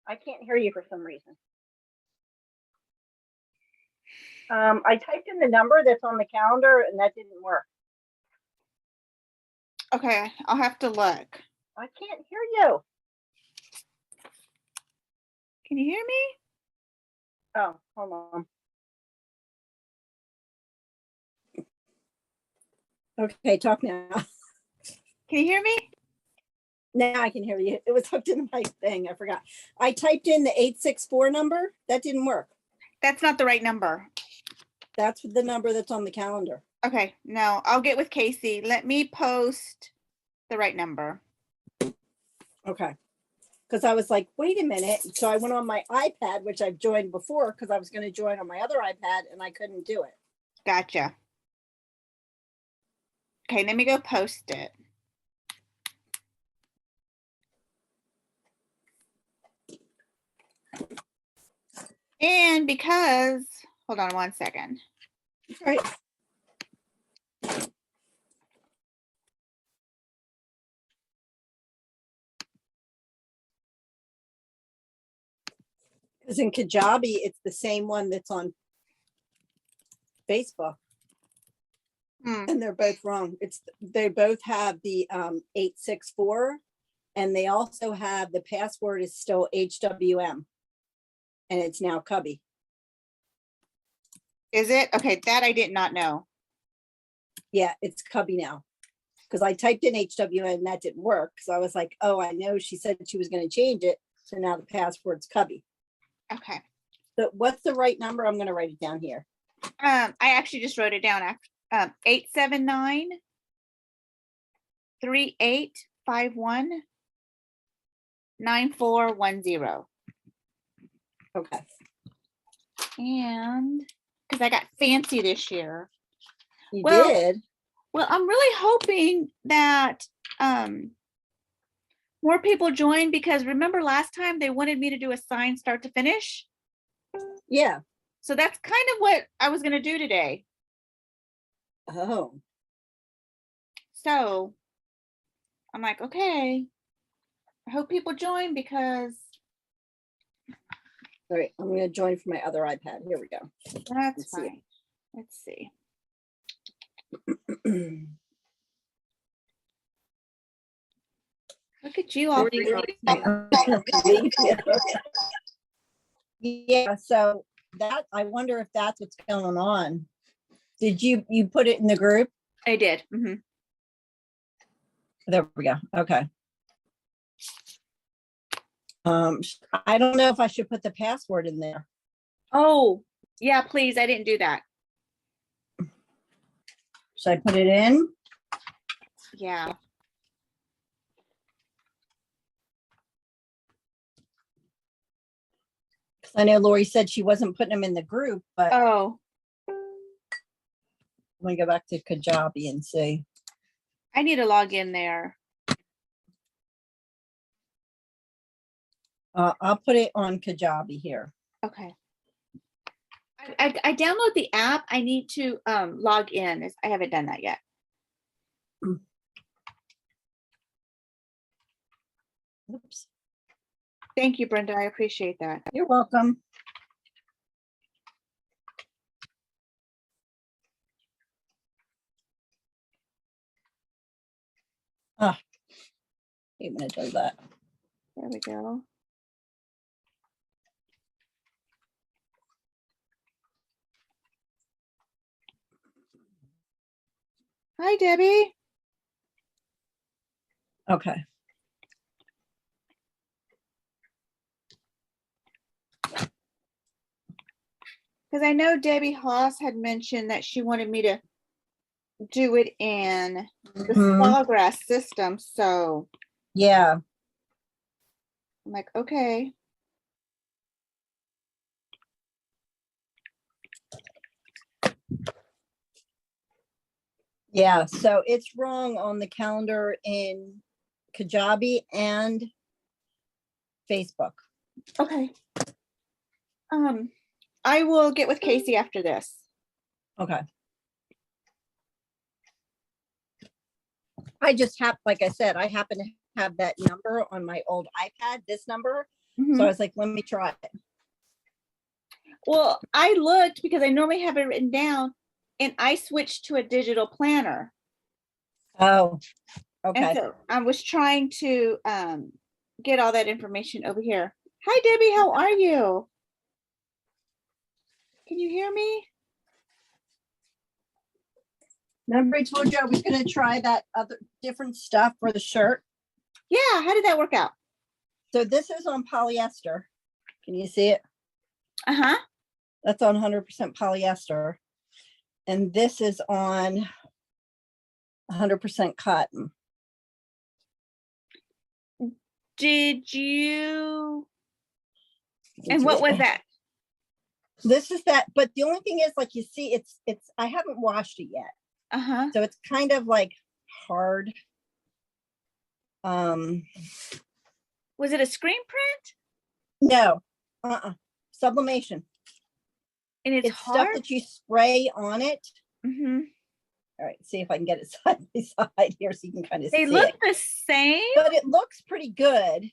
I can't hear you for some reason. I typed in the number that's on the calendar and that didn't work. Okay, I'll have to look. I can't hear you. Can you hear me? Oh, hold on. Okay, talk now. Can you hear me? Now I can hear you. It was hooked into my thing. I forgot. I typed in the 864 number. That didn't work. That's not the right number. That's the number that's on the calendar. Okay, no, I'll get with Casey. Let me post the right number. Okay. Because I was like, wait a minute. So I went on my iPad, which I've joined before because I was going to join on my other iPad and I couldn't do it. Gotcha. Okay, let me go post it. And because, hold on one second. All right. Because in Kajabi, it's the same one that's on Facebook. And they're both wrong. They both have the 864 and they also have the password is still HWM and it's now Cubby. Is it? Okay, that I did not know. Yeah, it's Cubby now. Because I typed in HWM and that didn't work. So I was like, oh, I know she said she was going to change it. So now the password's Cubby. Okay. So what's the right number? I'm going to write it down here. I actually just wrote it down. 879 3851 9410. Okay. And because I got fancy this year. You did? Well, I'm really hoping that more people join because remember last time they wanted me to do a sign start to finish? Yeah. So that's kind of what I was going to do today. Oh. So I'm like, okay, I hope people join because. All right, I'm going to join from my other iPad. Here we go. That's fine. Let's see. Look at you all. Yeah, so that I wonder if that's what's going on. Did you put it in the group? I did. Mm-hmm. There we go. Okay. I don't know if I should put the password in there. Oh, yeah, please. I didn't do that. Should I put it in? Yeah. I know Lori said she wasn't putting them in the group, but Oh, I'm gonna go back to Kajabi and see. I need to log in there. I'll put it on Kajabi here. Okay. I download the app. I need to log in. I haven't done that yet. Oops. Thank you, Brenda. I appreciate that. You're welcome. Ah, hate when it does that. There we go. Hi, Debbie. Okay. Because I know Debbie Haas had mentioned that she wanted me to do it in the Sawgrass system. So yeah, I'm like, okay. Yeah, so it's wrong on the calendar in Kajabi and Facebook. Okay. I will get with Casey after this. Okay. I just have, like I said, I happen to have that number on my old iPad, this number, Mhm. So I was like, let me try it. Well, I looked because I normally have it written down, and I switched to a digital planner. Oh, And okay. so I was trying to get all that information over here. Hi, Debbie, how are you? Can you hear me? Remember I told you I was going to try that other different stuff for the shirt? Yeah, how did that work out? So this is on polyester. Can you see it? Uh-huh. That's on 100% polyester. And this is on 100% cotton. Did you? And what was that? This is that, but the only thing is, like, you see, it's I haven't washed it yet. Uh-huh. So it's kind of like hard. Was it a screen print? No, sublimation. And it's stuff hard? that you spray on it. Mm-hmm. All right, see if I can get it side by side here so you can kind of see They look it. the same? But it looks pretty good.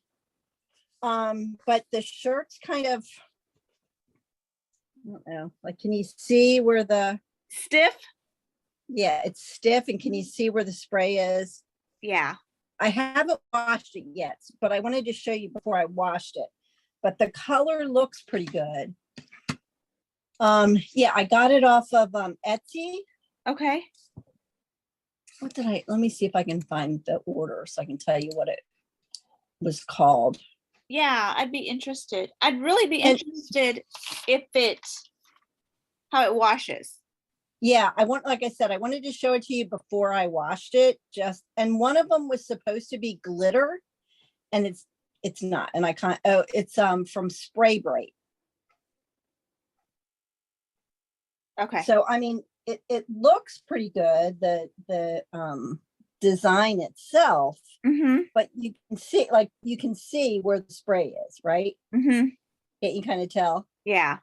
But the shirt's kind of, I don't know, like, can you see where the Stiff? Yeah, it's stiff, and can you see where the spray is? Yeah. I haven't washed it yet, but I wanted to show you before I washed it. But the color looks pretty good. Yeah, I got it off of Etsy. Okay. Let me see if I can find the order so I can tell you what it was called. Yeah, I'd be interested. I'd really be interested how it washes. Yeah, like I said, I wanted to show it to you before I washed it. And one of them was supposed to be glitter, and it's not. And I can't. Oh, it's from Spray Bright. Okay. So I mean, it looks pretty good. The design itself, but you can see where the spray is, right? Can't you kind of tell? Yeah.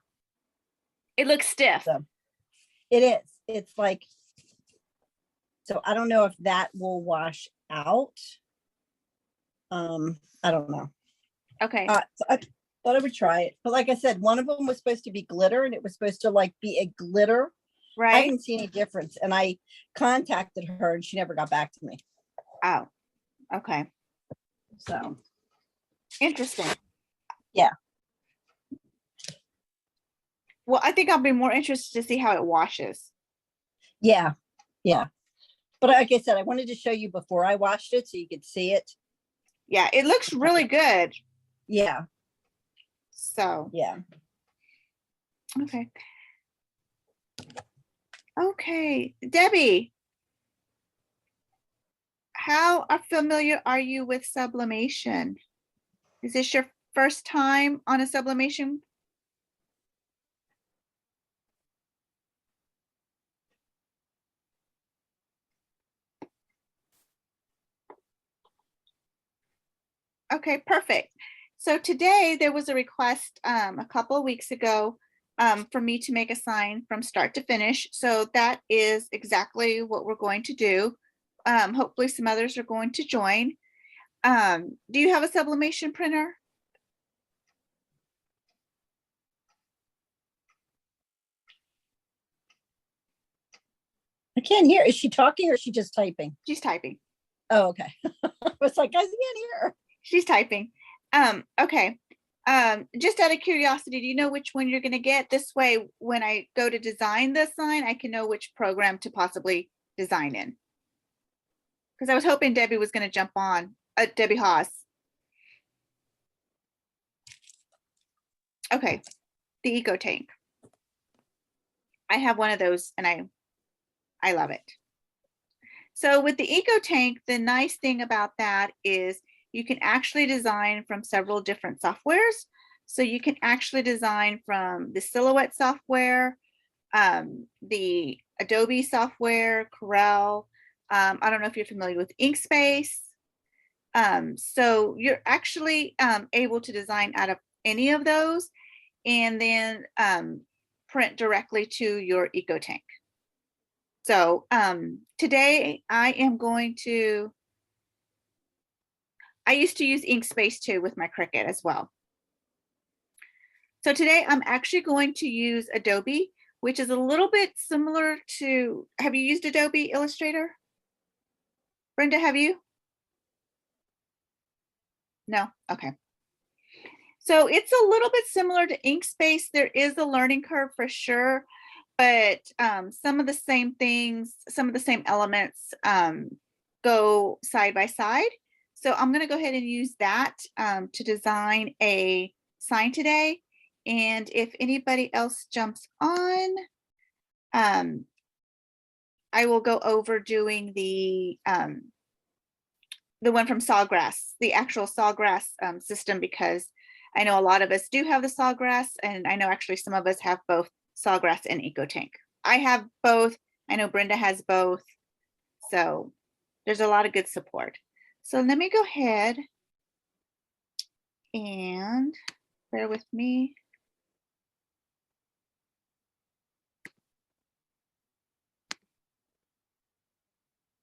It looks stiff. So, it is. It's like, so I don't know if that will wash out. I don't know. Okay. So I thought I would try it. But like I said, one of them was supposed to be glitter, and it was supposed to like be a glitter. Right. I didn't see any difference. And I contacted her and she never got back to me. Oh, okay. So interesting. Yeah. Well, I think I'll be more interested to see how it washes. Yeah. Yeah. But like I said, I wanted to show you before I washed it so you could see it. Yeah, it looks really good. Yeah. So. Yeah. Okay. Okay, Debbie, how familiar are you with sublimation? Is this your first time on a sublimation? Okay, perfect. So today there was a request a couple of weeks ago for me to make a sign from start to finish. So that is exactly what we're going to do. Hopefully some others are going to join. Do you have a sublimation printer? I can't hear. Is she talking or is she just typing? She's typing. Oh, okay. I was like, I can't hear. She's typing. Okay. Just out of curiosity, do you know which one you're going to get? This way, when I go to design the sign, I can know which program to possibly design in. Because I was hoping Debbie was going to jump on, Debbie Haas. Okay, the Eco Tank. I have one of those and I love it. So with the Eco Tank, the nice thing about that is you can actually design from several different softwares. So you can actually design from the Silhouette software, the Adobe software, Corel. I don't know if you're familiar with Inkspace. So you're actually able to design out of any of those and then print directly to your Eco Tank. So today I am going to, I used to use Inkspace too with my Cricut as well. So today I'm actually going to use Adobe, which is a little bit similar to, have you used Adobe Illustrator? Brenda, have you? No? Okay. So it's a little bit similar to Inkscape. There is a learning curve for sure, but some of the same things, some of the same elements go side by side. So I'm going to go ahead and use that to design a sign today. And if anybody else jumps on, I will go over doing the one from Sawgrass, the actual Sawgrass system, because I know a lot of us do have the Sawgrass, and I know actually some of us have both Sawgrass and EcoTank. I have both. I know Brenda has both. So there's a lot of good support. So let me go ahead and bear with me.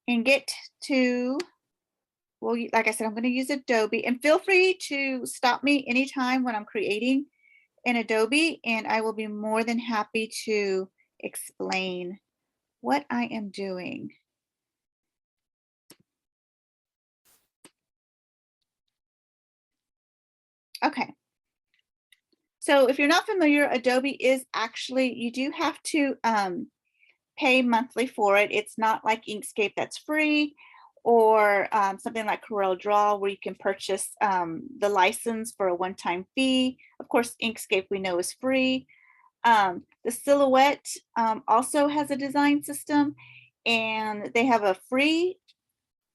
And get to, well, like I said, I'm going to use Adobe, and feel free to stop me anytime when I'm creating in Adobe, and I will be more than happy to explain what I am doing. Okay. So if you're not familiar, Adobe is actually, you do have to pay monthly for it. It's not like Inkscape that's free, or something like CorelDRAW where you can purchase the license for a one-time fee. Of course, Inkscape we know is free. The Silhouette also has a design system, and they have a free,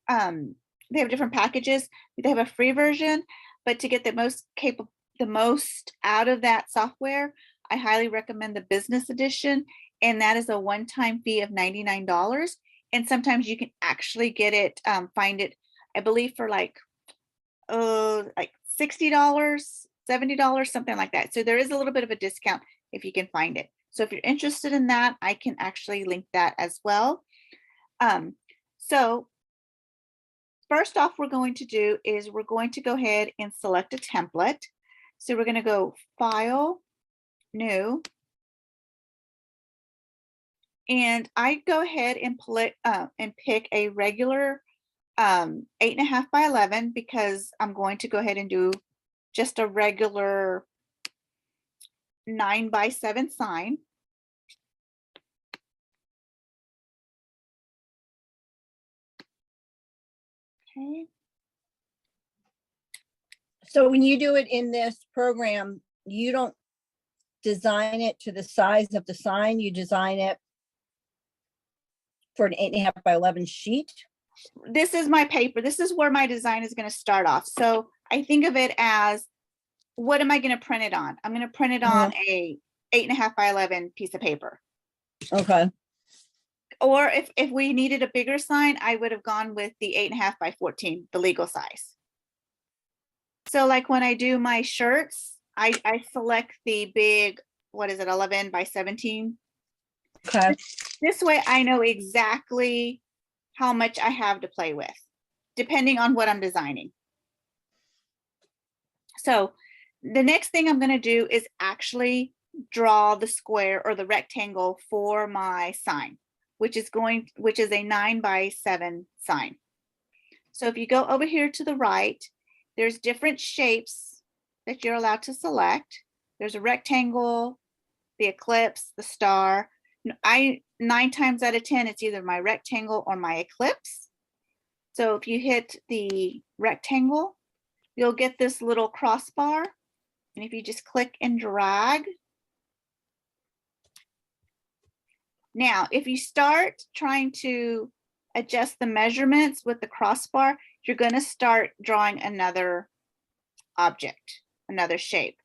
they have different packages. They have a free version, but to get the most out of that software, I highly recommend the business edition, and that is a one-time fee of $99. And sometimes you can actually get it, find it, I believe, for like $60, $70, something like that. So there is a little bit of a discount if you can find it. So if you're interested in that, I can actually link that as well. So first off, we're going to do is we're going to go ahead and select a template. So we're going to go File, New, and I go ahead and pick a regular 8.5 by 11, because I'm going to go ahead and do just a regular 9 by 7 sign. Okay. So when you do it in this program, you don't design it to the size of the sign, you design it for an 8.5 by 11 sheet? This is my paper. This is where my design is going to start off. So I think of it as, what am I going to print it on? I'm going to print it on a 8.5 by 11 piece of paper. Okay. Or if we needed a bigger sign, I would have gone with the 8.5 by 14, the legal size. So like when I do my shirts, I select the big, what is it, 11 by 17. Okay. This way I know exactly how much I have to play with, depending on what I'm designing. So the next thing I'm going to do is actually draw the square or the rectangle for my sign, which is a 9 by 7 sign. So if you go over here to the right, there's different shapes that you're allowed to select. There's a rectangle, the ellipse, the star. 9 times out of 10, it's either my rectangle or my ellipse. So if you hit the rectangle, you'll get this little crossbar. And if you just click and drag. Now, if you start trying to adjust the measurements with the crossbar, you're going to start drawing another object, another shape.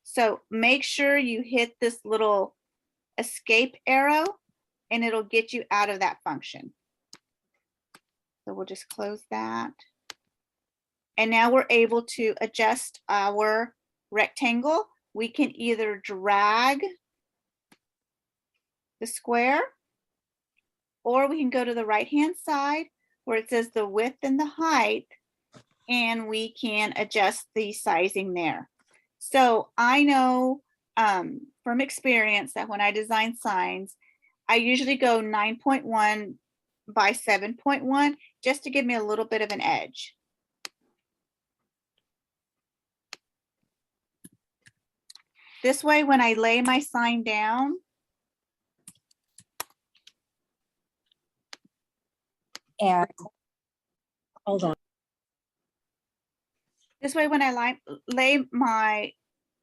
So make sure you hit this little escape arrow, and it'll get you out of that function. So we'll just close that. And now we're able to adjust our rectangle. We can either drag the square, or we can go to the right-hand side where it says the width and the height, and we can adjust the sizing there. So I know from experience that when I design signs, I usually go 9.1 by 7.1 just to give me a little bit of an edge. This way, when I lay my sign down, And hold on. this way, when I lay my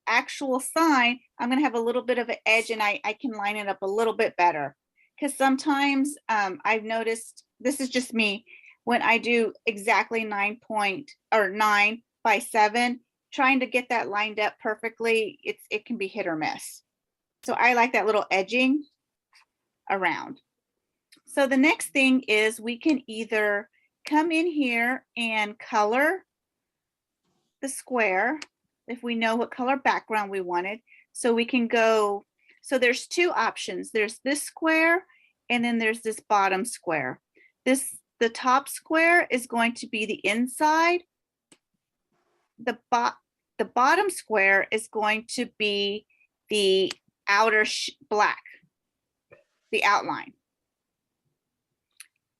actual sign, I'm going to have a little bit of an edge and I can line it up a little bit better. Because sometimes I've noticed, this is just me, when I do exactly 9 by 7, trying to get that lined up perfectly, it can be hit or miss. So I like that little edging around. So the next thing is we can either come in here and color the square if we know what color background we wanted. So we can go, so there's two options. There's this square and then there's this bottom square. The top square is going to be the inside. The bottom square is going to be the outer black, the outline.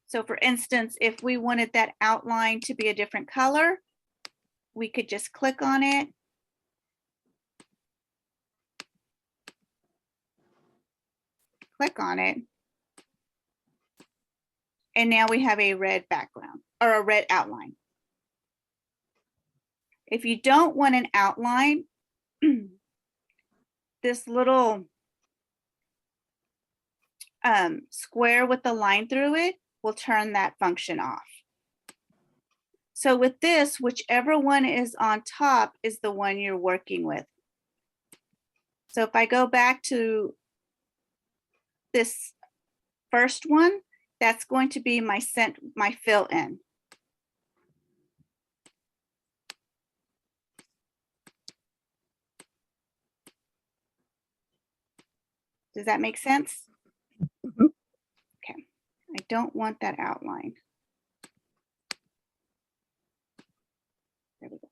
So for instance, if we wanted that outline to be a different color, we could just click on it. Click on it. And now we have a red background or a red outline. If you don't want an outline, this little square with the line through it will turn that function off. So with this, whichever one is on top is the one you're working with. So if I go back to this first one, that's going to be my fill in. Does that make sense? Okay, I don't want that outline. There we go.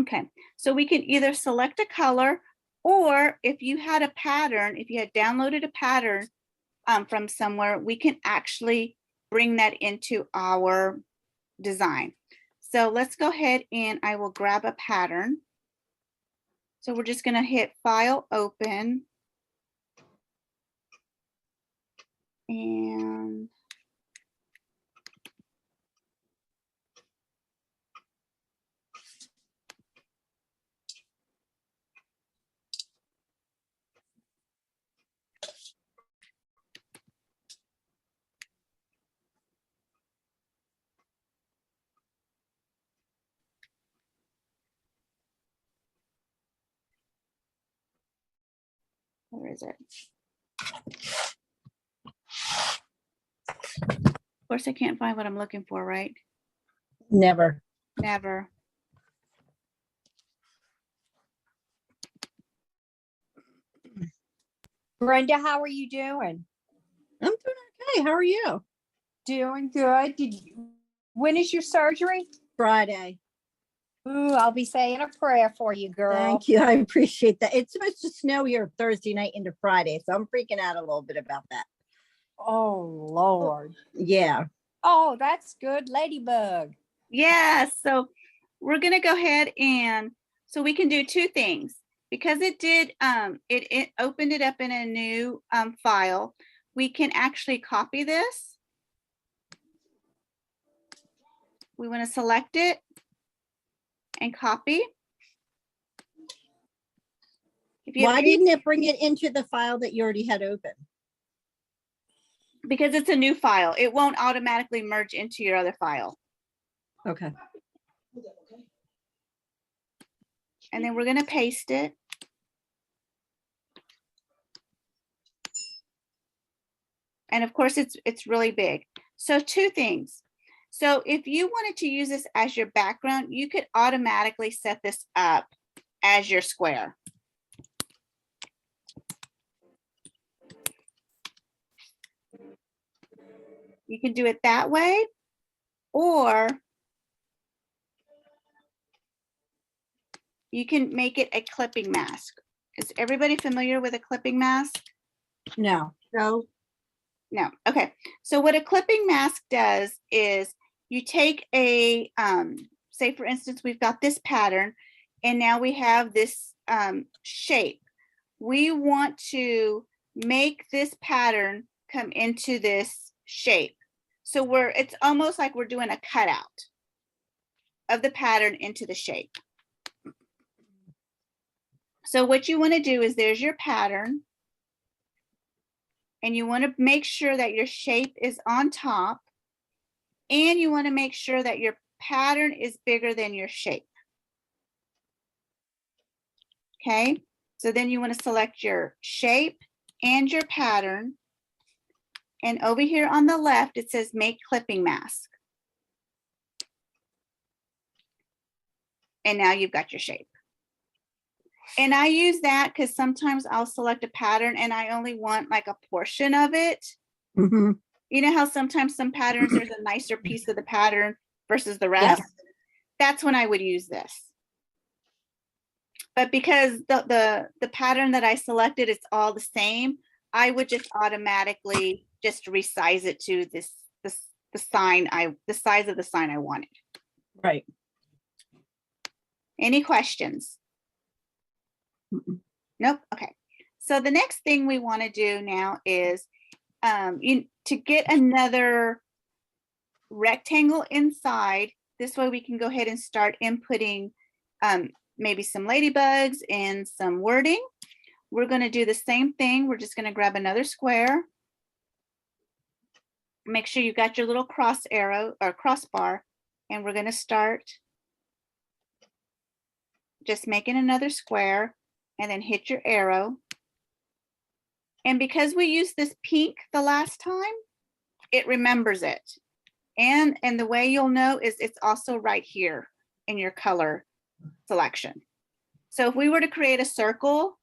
Okay, so we can either select a color, or if you had a pattern, if you had downloaded a pattern from somewhere, we can actually bring that into our design. So let's go ahead and I will grab a pattern. So we're just going to hit File, Open, and where is it? Of course, I can't find what I'm looking for, right? Never. Never. Brenda, how are you doing? I'm doing okay. How are you? Doing good. When is your surgery? Friday. Ooh, I'll be saying a prayer for you, girl. Thank you. I appreciate that. It's supposed to snow here Thursday night into Friday, so I'm freaking out a little bit about that. Oh, Lord. Yeah. Oh, that's good. Ladybug. Yeah, so we're going to go ahead and so we can do two things. Because it did, it opened it up in a new file, we can actually copy this. We want to select it and copy. Why didn't it bring it into the file that you already had open? Because it's a new file. It won't automatically merge into your other file. Okay. And then we're going to paste it. And of course, it's really big. So two things. So if you wanted to use this as your background, you could automatically set this up as your square. You can do it that way, or you can make it a clipping mask. Is everybody familiar with a clipping mask? No. No. No. Okay. So what a clipping mask does is you take a, say for instance, we've got this pattern and now we have this shape. We want to make this pattern come into this shape. So it's almost like we're doing a cutout of the pattern into the shape. So what you want to do is there's your pattern and you want to make sure that your shape is on top and you want to make sure that your pattern is bigger than your shape. Okay, so then you want to select your shape and your pattern. And over here on the left, it says make clipping mask. And now you've got your shape. And I use that because sometimes I'll select a pattern and I only want like a portion of it. Mm-hmm. You know how sometimes some patterns, there's a nicer piece of the pattern versus the rest? Yes. That's when I would use this. But because the pattern that I selected, it's all the same, I would just automatically just resize it to the size of the sign I wanted. Right. Any questions? Nope. Okay. So the next thing we want to do now is to get another rectangle inside. This way we can go ahead and start inputting maybe some ladybugs and some wording. We're going to do the same thing. We're just going to grab another square. Make sure you got your little cross arrow or crossbar, and we're going to start just making another square and then hit your arrow. And because we used this pink the last time, it remembers it. And the way you'll know is it's also right here in your color selection. So if we were to create a circle,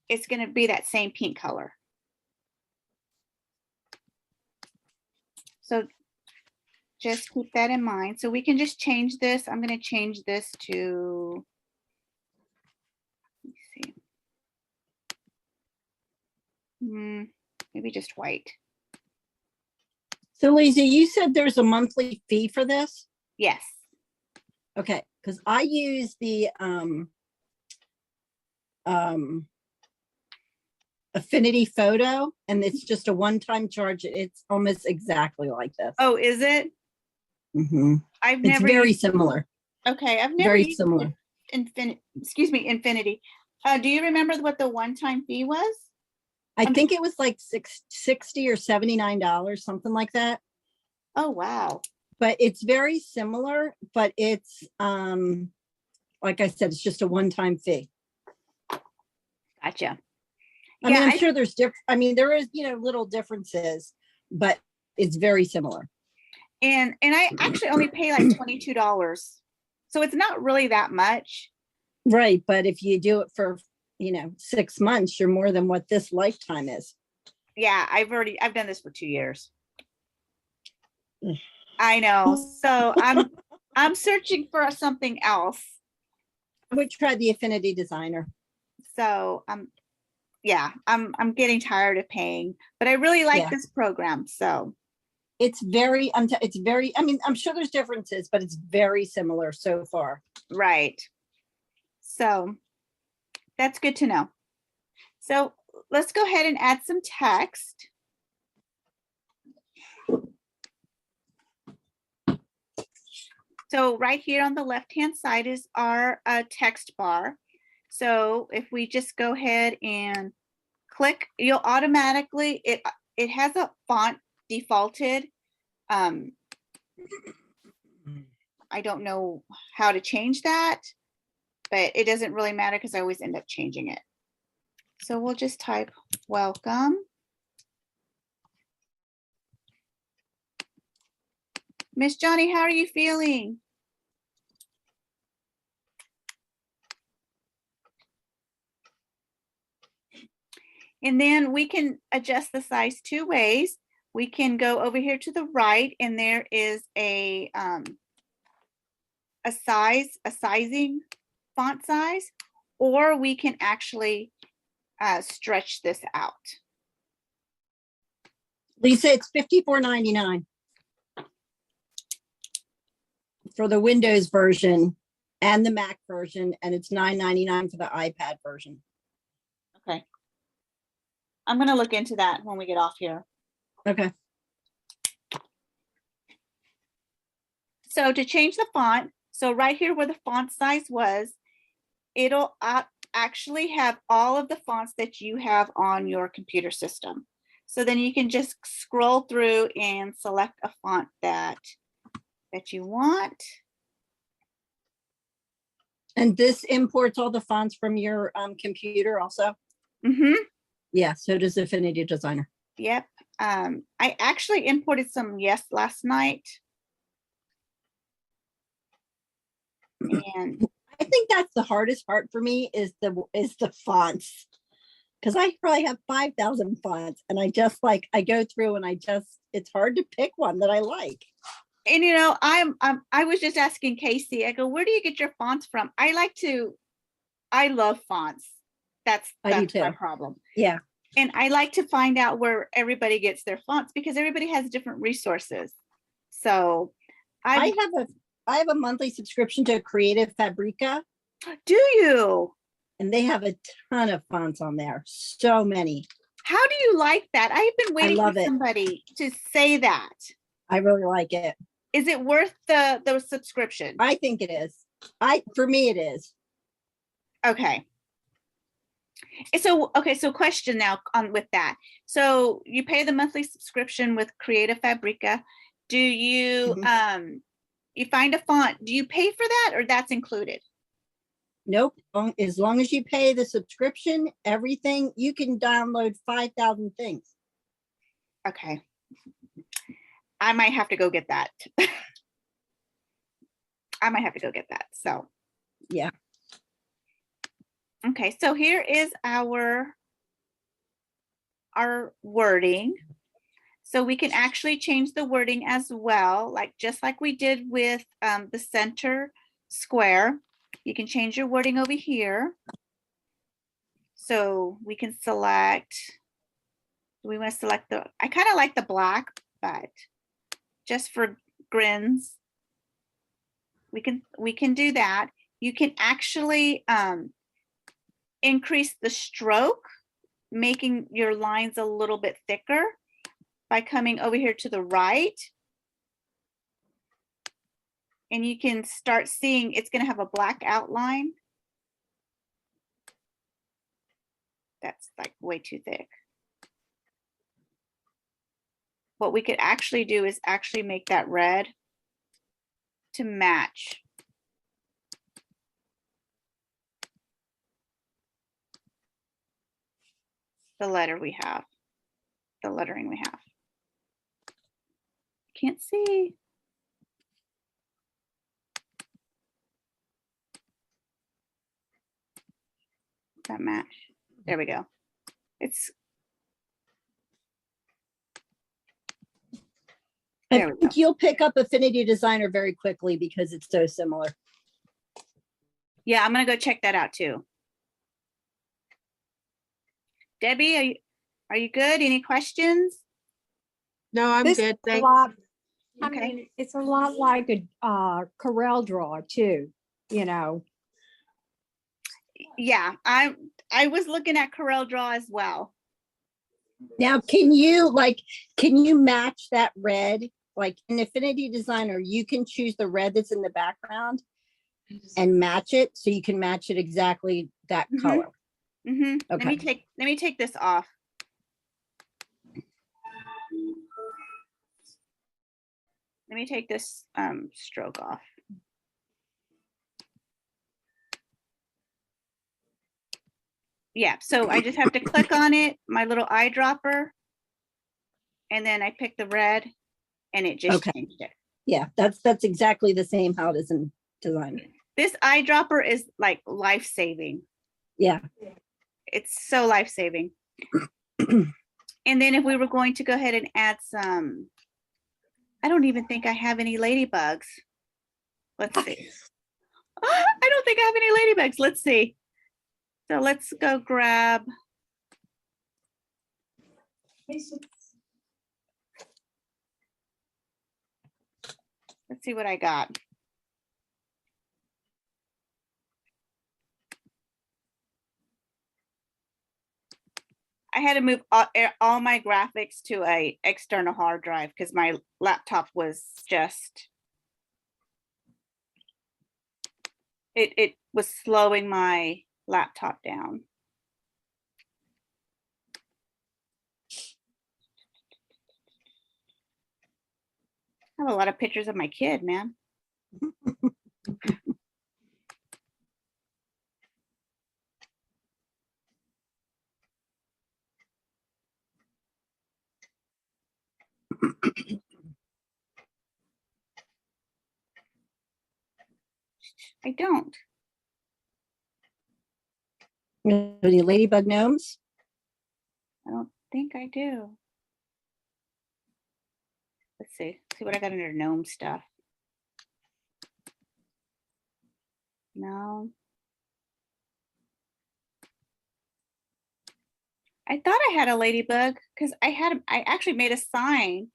it's going to be that same pink color. So just keep that in mind. So we can just change this. I'm going to change this to, let me see. Maybe just white. So Lisa, you said there's a monthly fee for this? Yes. Okay, because I use the Affinity Photo, and it's just a one-time charge. It's almost exactly like this. Oh, is it? Mm-hmm. I've It's never very used, similar. okay, I've never Very used similar. Infinity. Do you remember what the one-time fee was? I think it was like $60 or $79, something like that. Oh, wow. But it's very similar, but it's like I said, it's just a one-time fee. Gotcha. I mean, I'm sure there's there is, little differences, but it's very similar. And I actually only pay like $22. So it's not really that much. Right. But if you do it for, 6 months, you're more than what this lifetime is. Yeah, I've done this for 2 years. I know. So I'm searching for something else. I would try the Affinity Designer. So yeah, I'm getting tired of paying, but I really like this program. So it's very, I'm sure there's differences, but it's very similar so far. Right. So that's good to know. So let's go ahead and add some text. So right here on the left-hand side is our text bar. So if we just go ahead and click, you'll automatically, it has a font defaulted. I don't know how to change that, but it doesn't really matter because I always end up changing it. So we'll just type welcome. Miss Johnny, how are you feeling? And then we can adjust the size 2 ways. we can go over here to the right, and there is a sizing font size, or we can actually stretch this out. Lisa, it's $54.99 for the Windows version and the Mac version, and it's $9.99 for the iPad version. Okay. I'm going to look into that when we get off here. Okay. So to change the font, so right here where the font size was, it'll actually have all of the fonts that you have on your computer system. So then you can just scroll through and select a font that you want. And this imports all the fonts from your computer also? Mm-hmm. Yeah, so does Affinity Designer. Yep. I actually imported some last night. And I think that's the hardest part for me is the fonts. Because I probably have 5,000 fonts, and I go through and it's hard to pick one that I like. And you know, I was just asking Casey, I go, where do you get your fonts from? I love fonts. That's my problem. Yeah. And I like to find out where everybody gets their fonts because everybody has different resources. So I have a monthly subscription to Creative Fabrica. Do you? And they have a ton of fonts on there. So many. How do you like that? I've been waiting for it. somebody to say that. I really like it. Is it worth the subscription? I think it is. For me, it is. Okay. So question now with that. So you pay the monthly subscription with Creative Fabrica. Do you you find a font? Do you pay for that, or that's included? Nope. As long as you pay the subscription, everything, you can download 5,000 things. Okay. I might have to go get that. So, yeah. Okay. So here is our wording. So we can actually change the wording as well, just like we did with the center square. You can change your wording over here. So we can select, we want to select I kind of like the black, but just for grins, we can do that. You can actually increase the stroke, making your lines a little bit thicker by coming over here to the right. And you can start seeing it's going to have a black outline. That's way too thick. What we could actually do is actually make that red to match the lettering we have. Can't see. That match. There we go. I think you'll pick up Affinity Designer very quickly because it's so similar. Yeah, I'm gonna go check that out too. Debbie, are you good? Any questions? No, I'm good. Thanks. I mean, it's a lot like a Corel Draw too, you know. Yeah, I was looking at Corel Draw as well. Now, can you match that red? Like in Affinity Designer, you can choose the red that's in the background and match it, so you can match it exactly that color. Mm-hmm. Okay. Let me take this off. Let me take this stroke off. Yeah, so I just have to click on it, my little eyedropper, and then I pick the red, and it just changed it. Yeah, that's exactly the same how it is in Designer. This eyedropper is like life-saving. Yeah. It's so life-saving. And then if we were going to go ahead and add some, I don't even think I have any ladybugs. Let's see. I don't think I have any ladybugs. Let's see. So let's go grab. Let's see what I got. I had to move all my graphics to a external hard drive because my laptop was just, it was slowing my laptop down. I have a lot of pictures of my kid, man. I don't. Any ladybug gnomes? I don't think I do. Let's see. See what I got under gnome stuff. No. I thought I had a ladybug because I actually made a sign.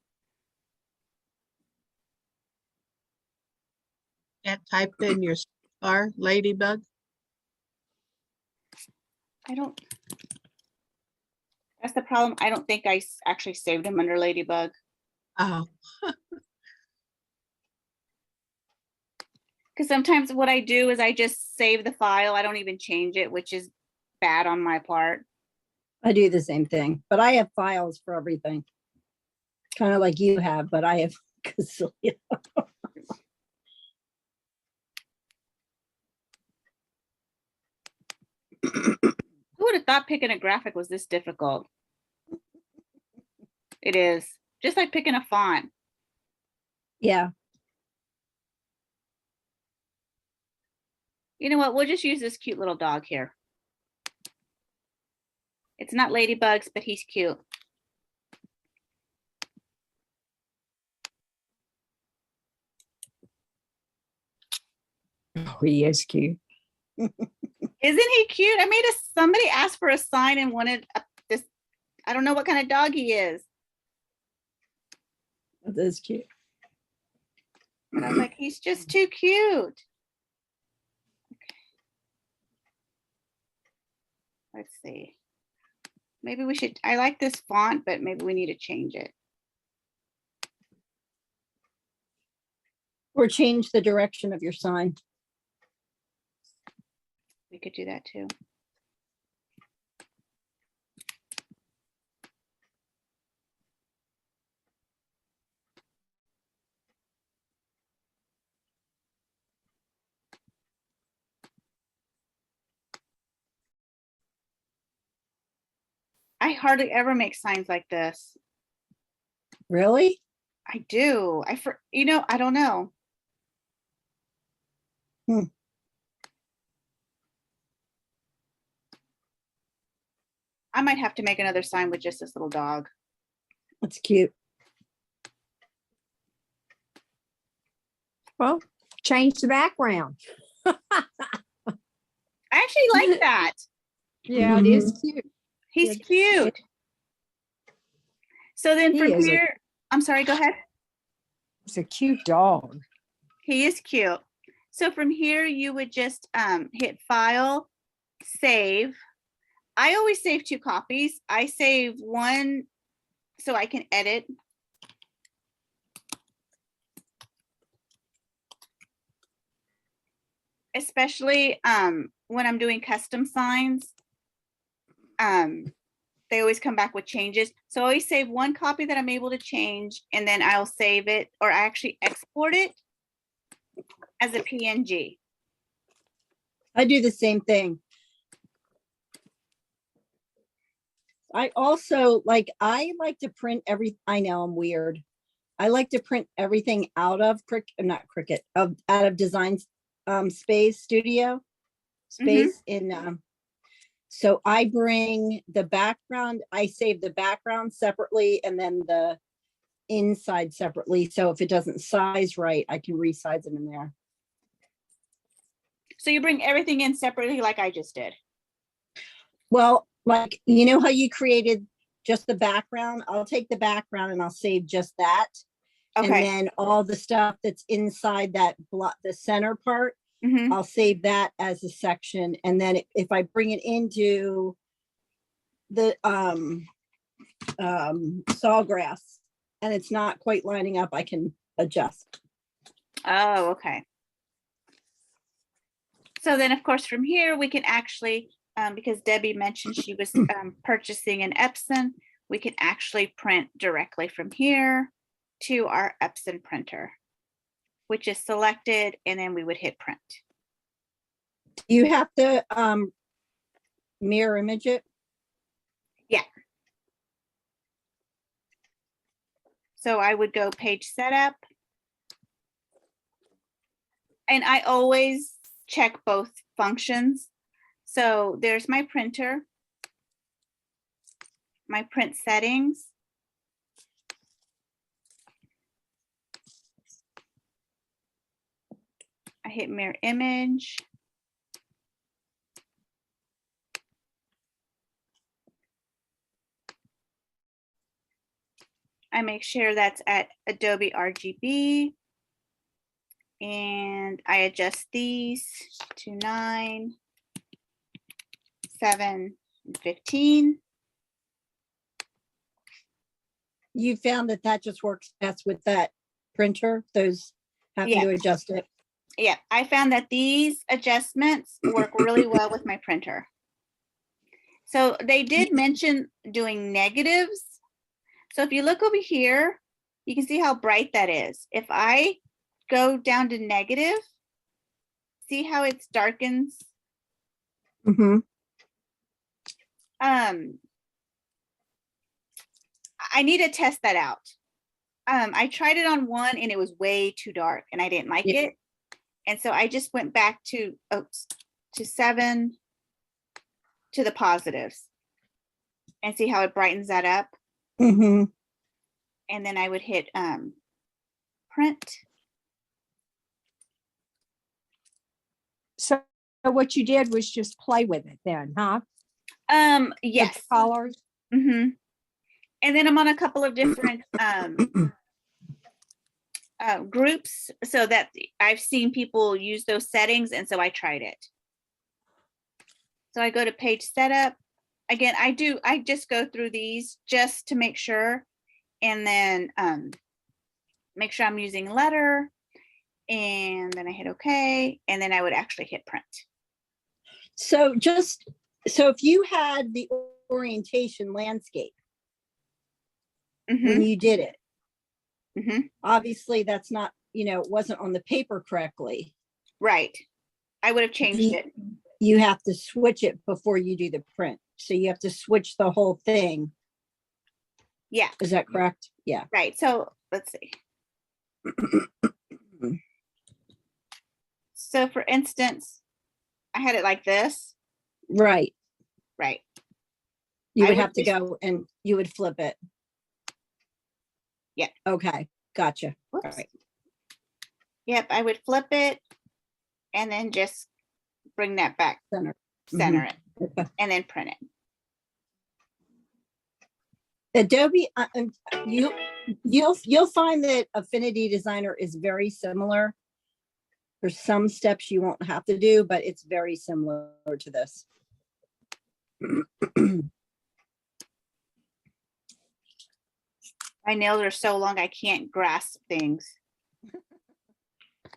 Can't type in your star ladybug. I don't. That's the problem. I don't think I actually saved them under ladybug. Oh, Because sometimes what I do is I just save the file. I don't even change it, which is bad on my part. I do the same thing, but I have files for everything. Kind of like you have, but I have gazillion. Who would have thought picking a graphic was this difficult? It is. Just like picking a font. Yeah. You know what? We'll just use this cute little dog here. It's not ladybugs, but he's cute. Oh, he is cute. Isn't he cute? I made somebody asked for a sign and wanted this. I don't know what kind of dog he is. That is cute. But I was like, he's just too cute. Okay. Let's see. Maybe we should, I like this font, but maybe we need to change it. Or change the direction of your sign. We could do that too. I hardly ever make signs like this. Really? I do. You know, I don't know. I might have to make another sign with just this little dog. That's cute. Well, change the background. I actually like that. Yeah, it is cute. He's cute. So then from here, I'm sorry, go ahead. It's a cute dog. He is cute. So from here, you would just hit File, Save. I always save 2 copies. I save one so I can edit. Especially when I'm doing custom signs. They always come back with changes. So I always save one copy that I'm able to change, and then I'll save it, or I actually export it as a PNG. I do the same thing. I also I like to print I know I'm weird. I like to print everything out of out of Design Space Studio space in So I bring the background, I save the background separately and then the inside separately. So if it doesn't size right, I can resize it in there. So you bring everything in separately like I just did. Well, like, you know how you created just the background? I'll take the background and I'll save just that. And Okay. then all the stuff that's inside that block, the center part, Mhm. I'll save that as a section. And then if I bring it into the sawgrass and it's not quite lining up, I can adjust. Oh, okay. So then, of course, from here, we can actually, because Debbie mentioned she was purchasing an Epson, we can actually print directly from here to our Epson printer, which is selected, and then we would hit print. You have to mirror image it. Yeah. So I would go page setup. And I always check both functions. So there's my printer, my print settings. I hit mirror image. I make sure that's at Adobe RGB. And I adjust these to 9, 7, and 15. You found that that just works best with that printer, those having to adjust it. Yeah, I found that these adjustments work really well with my printer. So they did mention doing negatives. So if you look over here, you can see how bright that is. If I go down to negative, see how it darkens? Mm-hmm. I need to test that out. I tried it on one and it was way too dark and I didn't like it. And so I just went back to 7 to the positives and see how it brightens that up. Mm-hmm. And then I would hit print. So what you did was just play with it then, huh? Yes. With colors. Mm-hmm. And then I'm on a couple of different groups so that I've seen people use those settings, and so I tried it. So I go to page setup. Again, I just go through these just to make sure, and then make sure I'm using letter, and then I hit OK, and then I would actually hit print. So if you had the orientation landscape when you did it, obviously that's not, it wasn't on the paper correctly. Right. I would have changed it. You have to switch it before you do the print. So you have to switch the whole thing. Yeah. Is that correct? Yeah. Right. So let's see. So for instance, I had it like this. Right. Right. You would have to go and you would flip it. Yeah. Okay. Gotcha. Whoops. All right. Yep. I would flip it and then just bring that back. Center it. Okay. And then print it. Adobe, you'll find that Affinity Designer is very similar. There's some steps you won't have to do, but it's very similar to this. My nails are so long, I can't grasp things.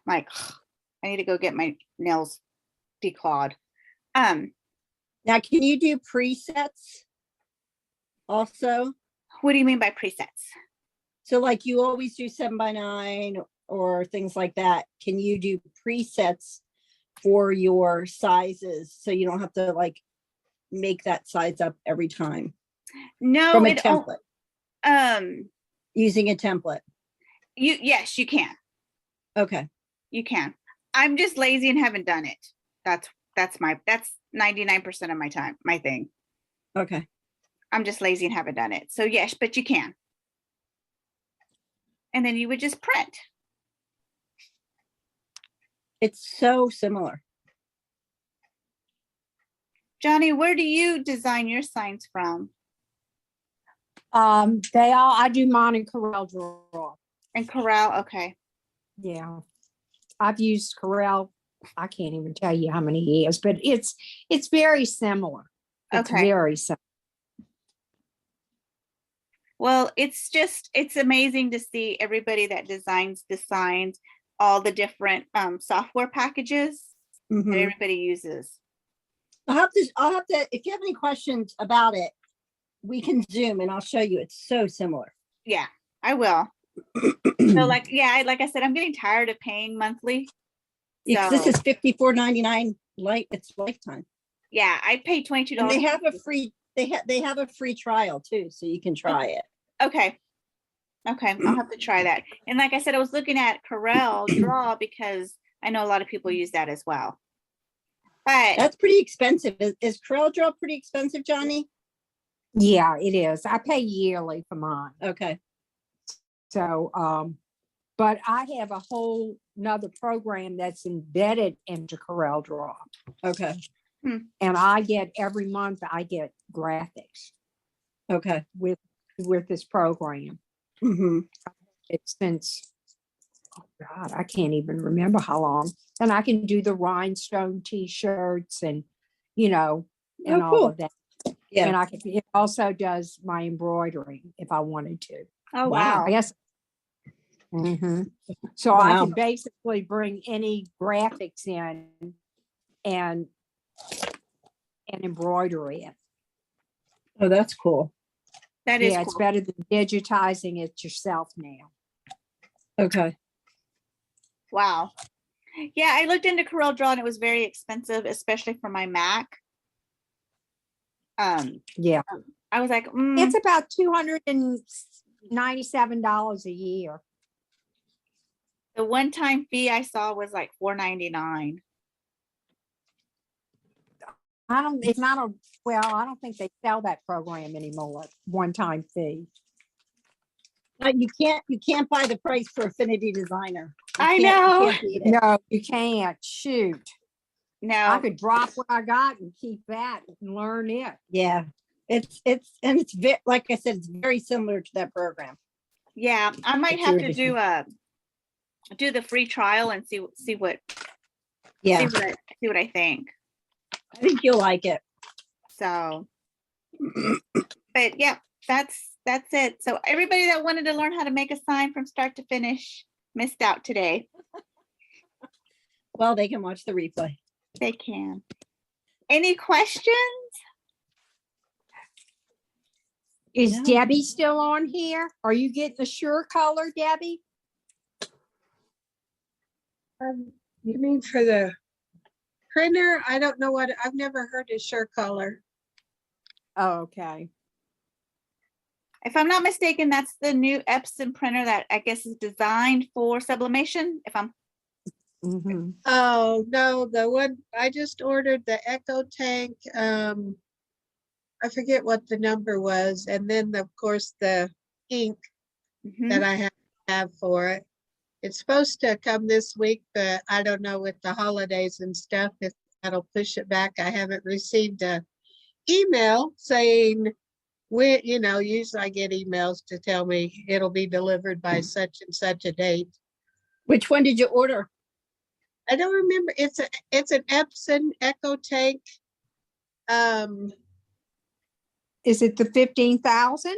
Like, I need to go get my nails declawed. Now, can you do presets also? What do you mean by presets? So like you always do 7x9 or things like that. Can you do presets for your sizes so you don't have to like make that size up every time? No, from a template. Using a template. Yes, you can. Okay. You can. I'm just lazy and haven't done it. That's 99% of my time, my thing. Okay. I'm just lazy and haven't done it. So yes, but you can. And then you would just print. It's so similar. Johnny, where do you design your signs from? I do mine in CorelDRAW. And Corel, okay. Yeah. I've used Corel, I can't even tell you how many years, but it's very similar. It's Okay. very similar. Well, it's amazing to see everybody that designs the signs, all the different software packages that Mhm. everybody uses. I'll have to, if you have any questions about it, we can Zoom and I'll show you. It's so similar. Yeah, I will. So like I said, I'm getting tired of paying monthly. Yeah, So, this is $54.99 it's lifetime. yeah, I paid $22. And they have a free, they have a free trial too, so you can try it. Okay. Okay, I'll have to try that. And like I said, I was looking at CorelDRAW because I know a lot of people use that as well. But That's pretty expensive. Is CorelDRAW pretty expensive, Johnny? Yeah, it is. I pay yearly for mine. Okay. So, but I have a whole nother program that's embedded into CorelDRAW. Okay. And I get every month, I get graphics Okay. with this program. Mm-hmm. It's since, oh God, I can't even remember how long. And I can do the rhinestone t-shirts and, and all cool. of that. Yeah. And it also does my embroidery if I wanted to. oh wow. I guess. So I can basically bring any graphics in and embroidery it. Oh, that's cool. That is It's cool. better than digitizing it yourself now. Okay. Wow. Yeah, I looked into CorelDRAW and it was very expensive, especially for my Mac. Yeah. I was like, It's about $297 a year. the one-time fee I saw was like $4.99. I don't think they sell that program anymore. One-time fee. You can't buy the price for Affinity Designer. I You know. can't beat it. No, you can't. Shoot. No. I could drop what I got and keep that and learn it. Yeah. It's like I said, it's very similar to that program. Yeah, I might It's have really to do the free trial and see what Yeah. see what I think. I think you'll like it. So, but yeah, that's it. So everybody that wanted to learn how to make a sign from start to finish missed out today. Well, they can watch the replay. They can. Any questions? Is No. Debbie still on here? Are you getting the sure color, Debbie? You mean for the printer? I don't know I've never heard of sure color. Oh, okay. If I'm not mistaken, that's the new Epson printer that I guess is designed for sublimation. If I'm Oh, no, the one I just ordered, the Echo Tank. I forget what the number was. And then of course the ink that I have for it. It's supposed to come this week, but I don't know with the holidays and stuff if that'll push it back. I haven't received a email saying usually I get emails to tell me it'll be delivered by such and such a date. Which one did you order? I don't remember. It's an Epson Echo Tank. Is it the 15,000?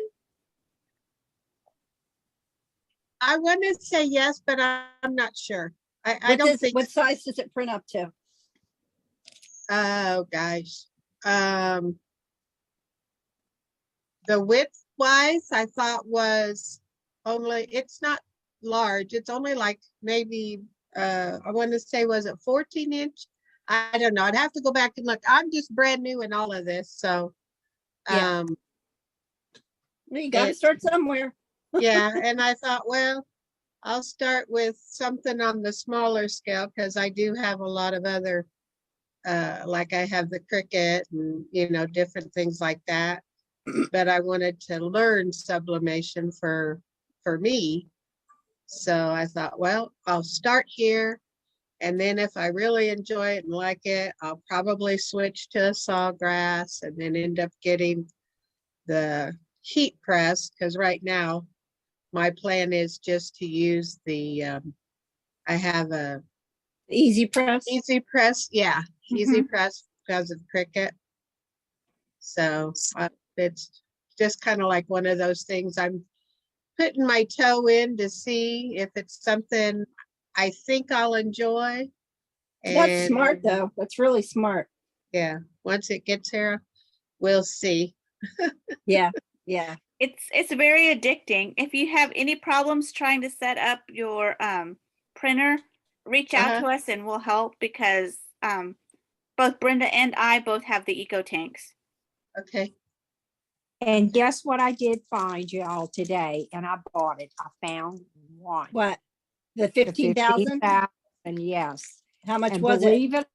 I want to say yes, but I'm not sure. I don't think. What size does it print up to? Oh gosh. The width wise, I thought was it's not large. It's only like maybe, I want to say, was it 14 inch? I don't know. I'd have to go back and look. I'm just brand new in all of this. So, Yeah. Well, you got to start somewhere. yeah. And I thought, well, I'll start with something on the smaller scale because I do have a lot of other like I have the Cricut and, you know, different things like that. But I wanted to learn sublimation for me. So I thought, well, I'll start here. And then if I really enjoy it and like it, I'll probably switch to a sawgrass and then end up getting the heat press. Because right now, my plan is just to use the, I have a Easy press. easy press. Yeah, easy press because of Cricut. So it's just kind of like one of those things I'm putting my toe in to see if it's something I think I'll enjoy. That's smart though. That's really smart. Yeah, once it gets here, we'll see. Yeah, yeah. It's very addicting. If you have any problems trying to set up your printer, reach out to us and we'll help, because both Brenda and I both have the eco tanks. Okay. And guess what I did find, y'all, today, and I bought it. I found one. What? The The 15,000? 15,000, yes. How much And was it? believe it,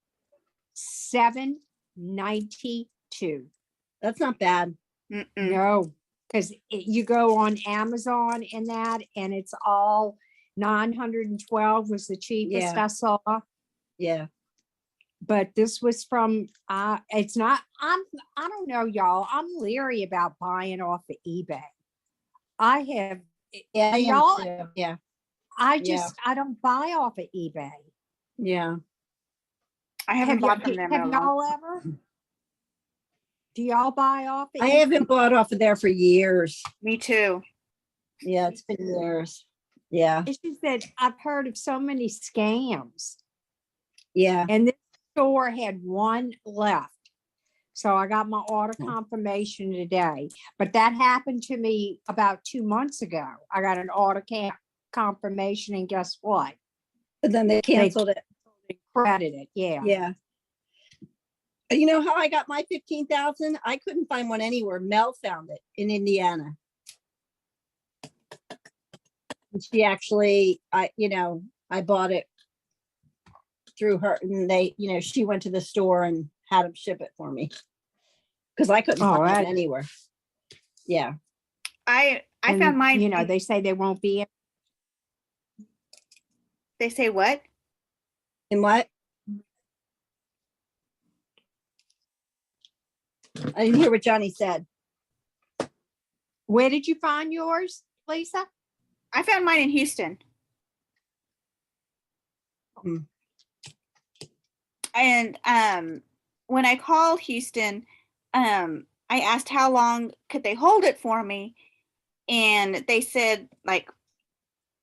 $792. That's not bad. No, because you go on Amazon and that, and it's all 912 was the cheapest I saw. Yeah. But this was from it's not, I don't know, y'all. I'm leery about buying off of eBay. I have, Yeah. I am y'all, too. Yeah. I don't buy off of eBay. Yeah. I haven't bought from them in a Have long y'all ever? Do y'all buy off of I eBay? haven't bought off of there for years. Me too. Yeah, it's been years. Yeah. It's just that I've heard of so many scams. Yeah. And this store had one left. So I got my order confirmation today. But that happened to me about 2 months ago. I got an order confirmation, and guess what? But then they canceled it. They credited it. Yeah. Yeah. You know how I got my 15,000? I couldn't find one anywhere. Mel found it in Indiana. And she actually, I bought it through her, and they, she went to the store and had them ship it for me because I couldn't find it anywhere. Yeah. I found mine. They say they won't be. They say what? In what? I didn't hear what Johnny said. Where did you find yours, Lisa? I found mine in Houston. And when I called Houston, I asked how long could they hold it for me, and they said, like,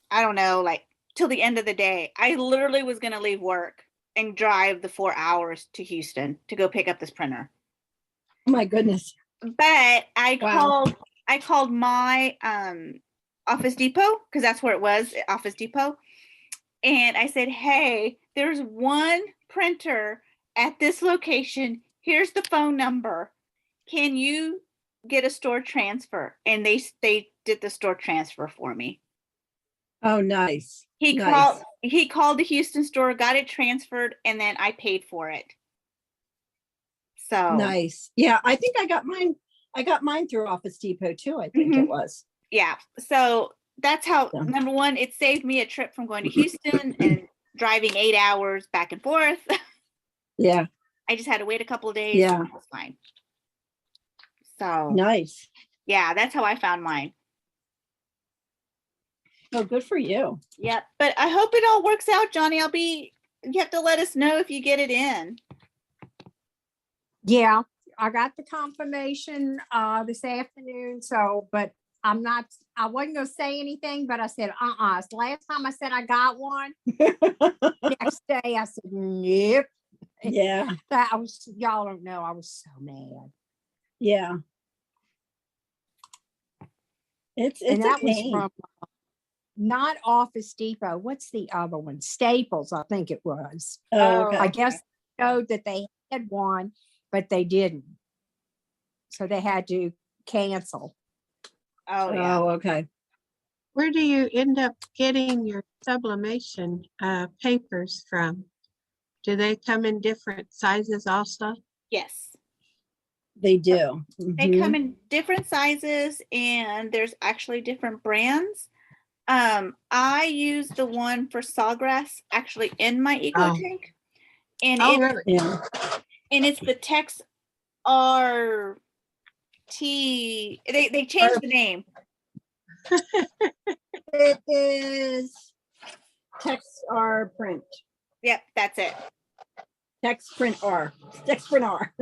I don't know, like till the end of the day. I literally was going to leave work and drive the 4 hours to Houston to go pick up this printer. Oh my goodness. But I called my Office Depot, because that's where it was, Office Depot. And I said, hey, there's one printer at this location. Here's the phone number. Can you get a store transfer? And they did the store transfer for me. Oh, nice. He called the Houston store, got it transferred, and then I paid for it. So nice. Yeah, I think I got mine through Office Depot too, I think it was. Yeah. So that's how, number one, it saved me a trip from going to Houston and driving 8 hours back and forth. Yeah. I just had to wait a couple of days. Yeah. It was fine. So nice. Yeah, that's how I found mine. Oh, good for you. Yeah. But I hope it all works out, Johnny. You have to let us know if you get it in. Yeah, I got the confirmation this afternoon. So, but I wasn't going to say anything, but I said, Last time I said I got one. Next day I said, nope. Yeah. Y'all don't know, I was so mad. Yeah. It's that a pain. was from not Office Depot. What's the other one? Staples, I think it was. Oh, okay. I guess they showed that they had one, but they didn't. So they had to cancel. Oh, yeah. Oh, okay. Where do you end up getting your sublimation papers from? Do they come in different sizes also? Yes. They do. They Mhm. come in different sizes and there's actually different brands. I use the one for sawgrass actually in my eco Oh. tank. And Oh, it, really? Yeah. and it's the Tex RT. They changed the name. It is text R print. Yep, that's it. Text print R. Text print R.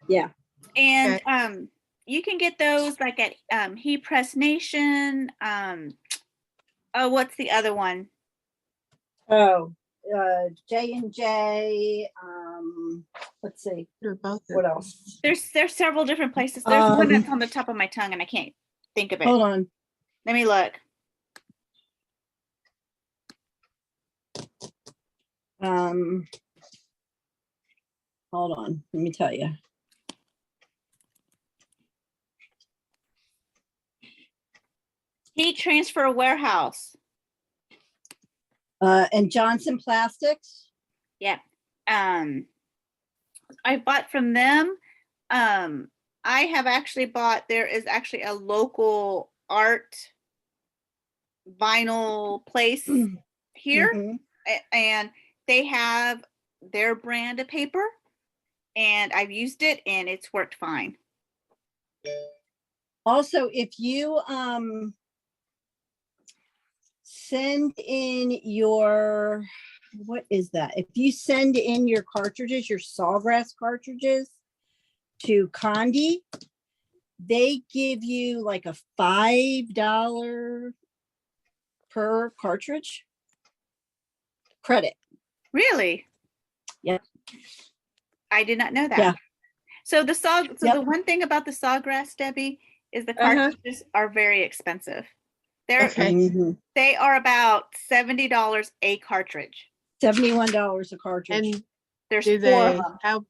Yeah. And Okay. you can get those like at Heat Press Nation. Oh, what's the other one? Oh, J&J. Let's see. They're both. What else? There's several different places. There's one that's Um, on the top of my tongue and I can't think of it. Hold on. Let me look. Hold on. Let me tell you. Heat Transfer Warehouse. And Johnson Plastics. Yep. I bought from them. I have actually bought, there is actually a local art vinyl place here, Mhm. and they have their brand of paper, and I've used it and it's worked fine. Also, if you send in your, what is that? If you send in your cartridges, your sawgrass cartridges to Condi, they give you like a $5 per cartridge credit. Really? Yep. I did not know that. Yeah. So the Yep. the one thing about the sawgrass, Debbie, is the Uh-huh. cartridges are very expensive. They're Okay. Mhm. they are about $70 a cartridge. $71 a cartridge. And There's do 4 of they, them. how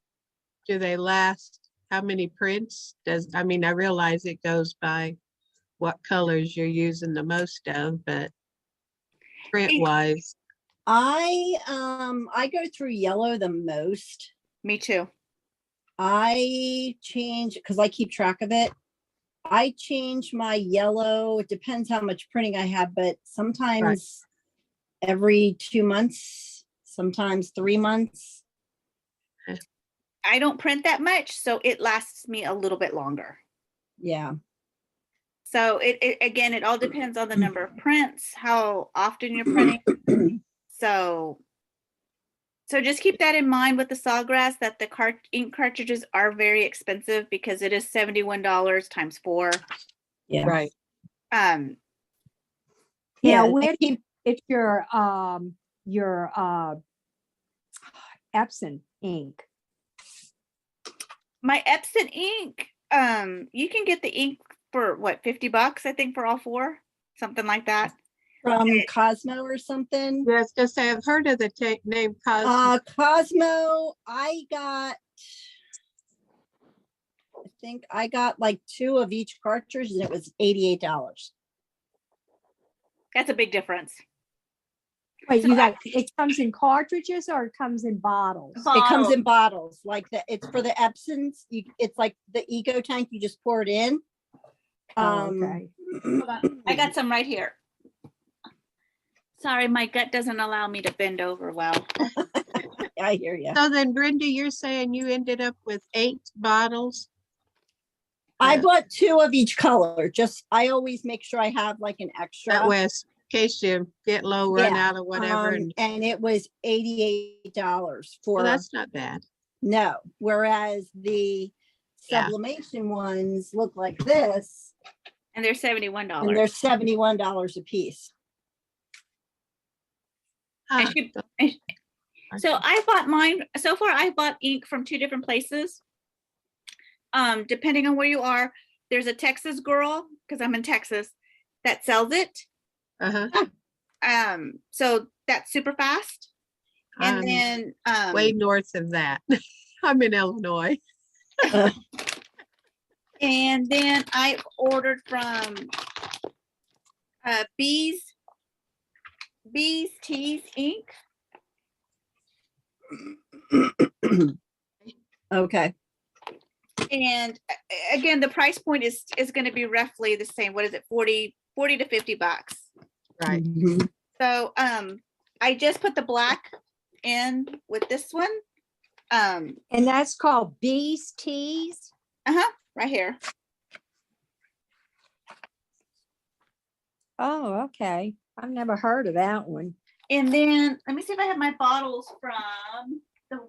do they last? How many prints I mean, I realize it goes by what colors you're using the most of, but print wise. I go through yellow the most. Me too. I change because I keep track of it. I change my yellow. It depends how much printing I have, but sometimes every 2 months, sometimes 3 months. I don't print that much, so it lasts me a little bit longer. Yeah. So it again, it all depends on the number of prints, how often you're printing. So just keep that in mind with the sawgrass, that the ink cartridges are very expensive because it is $71 times 4. Yeah. Right. Yeah, Yeah, where do you get your Epson ink? My Epson ink, you can get the ink for what, $50, I think, for all 4, something like that. From Cosmo or something. Yeah, I was gonna say, I've heard of the name Cosmo. Cosmo, I think I got like 2 of each cartridge and it was $88. That's a big difference. Wait, So you got, it comes in cartridges or it comes in bottles? It comes in bottles, like it's for the Epsons. It's like the eco tank, you just pour it in. Okay. Hold on. I got some right here. Sorry, my gut doesn't allow me to bend over well. I hear you. So then, Brenda, you're saying you ended up with 8 bottles? I bought 2 of each color. I always make sure I have like an extra. That way, in case you get low, run out or whatever. And it was $88 for. Well, that's not bad. No, whereas the Sublimation ones look like this. And they're $71. And they're $71 a piece. Huh. So I bought mine, so far I bought ink from 2 different places. Depending on where you are, there's a Texas girl, because I'm in Texas, that sells it. Uh-huh. So that's super fast. And then way north of that. I'm in Illinois. And then I ordered from Bees Tees Ink. Okay. And again, the price point is going to be roughly the same. What is it? 40 to 50 bucks. Right. Mhm. So I just put the black in with this one. And that's called Bees Tees. Right here. Oh, okay. I've never heard of that one. And then let me see if I have my bottles from the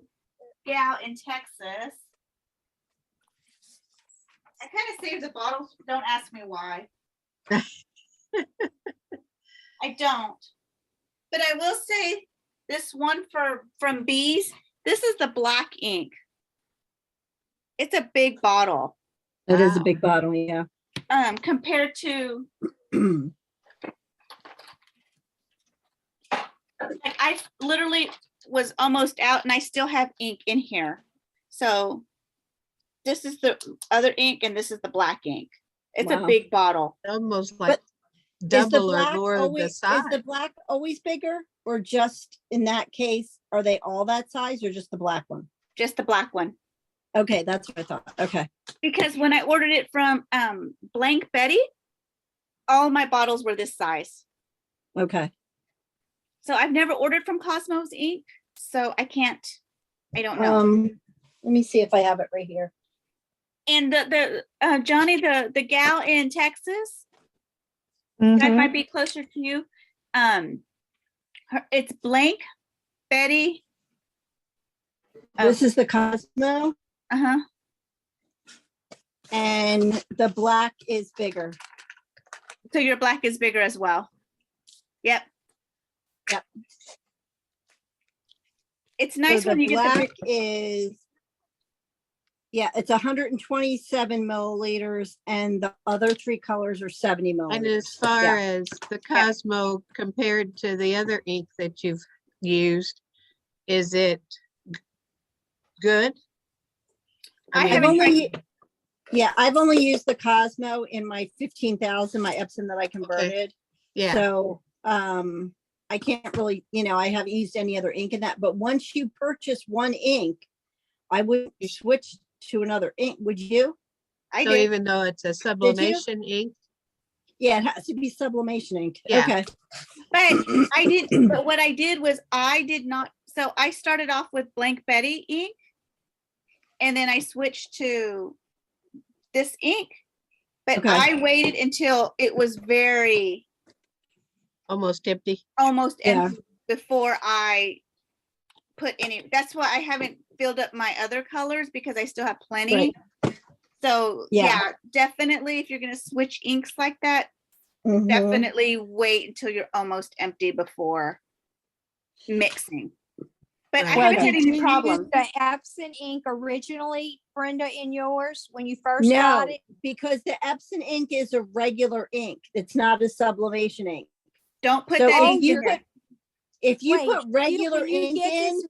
gal in Texas. I kind of saved the bottles. Don't ask me why. I don't. But I will say this one from Bees, this is the black ink. It's a big bottle. It is a big bottle, yeah. Compared to I literally was almost out and I still have ink in here. So this is the other ink and this is the black ink. It's a Wow. big bottle. Almost like Is the double or black more of the always, is size. the black always bigger, or just in that case, are they all that size, or just the black one? Just the black one. Okay, that's what I thought. Okay. Because when I ordered it from Blank Betty, all my bottles were this size. Okay. So I've never ordered from Cosmos ink, so I don't know. Let me see if I have it right here. And the Johnny, the gal in Texas, that might be closer to you. It's Blank Betty. This is the Cosmo, and the black is bigger. So your black is bigger as well. Yep. Yep. It's nice So when you get the black big. is, yeah, it's 127 milliliters, and the other three colors are 70 milliliters. And as far as the Cosmo compared to the other ink that you've used, is it good? I mean, I've only used the Cosmo in my 15,000, my Epson that I converted. Yeah. So I can't really, I haven't used any other ink in that. But once you purchase one ink, I would switch to another ink. Would you? I So did. even though it's a sublimation ink, Yeah, it has to be sublimation ink. Yeah. Okay. But I did. But what I did was I did not. So I started off with Blank Betty ink, and then I switched to this ink. But Okay. I waited until it was almost empty. almost Yeah. empty before I put any. That's why I haven't filled up my other colors, because I still have plenty. Right. So yeah, definitely if you're gonna switch inks like that, Mhm. definitely wait until you're almost empty before mixing. But I Well, haven't had Did any you problems. use the Epson ink originally, Brenda, in yours when you first No, got it? because the Epson ink is a regular ink. It's not a sublimation ink. Don't put So that if ink you in there. If you Wait, put regular when you ink get in, this,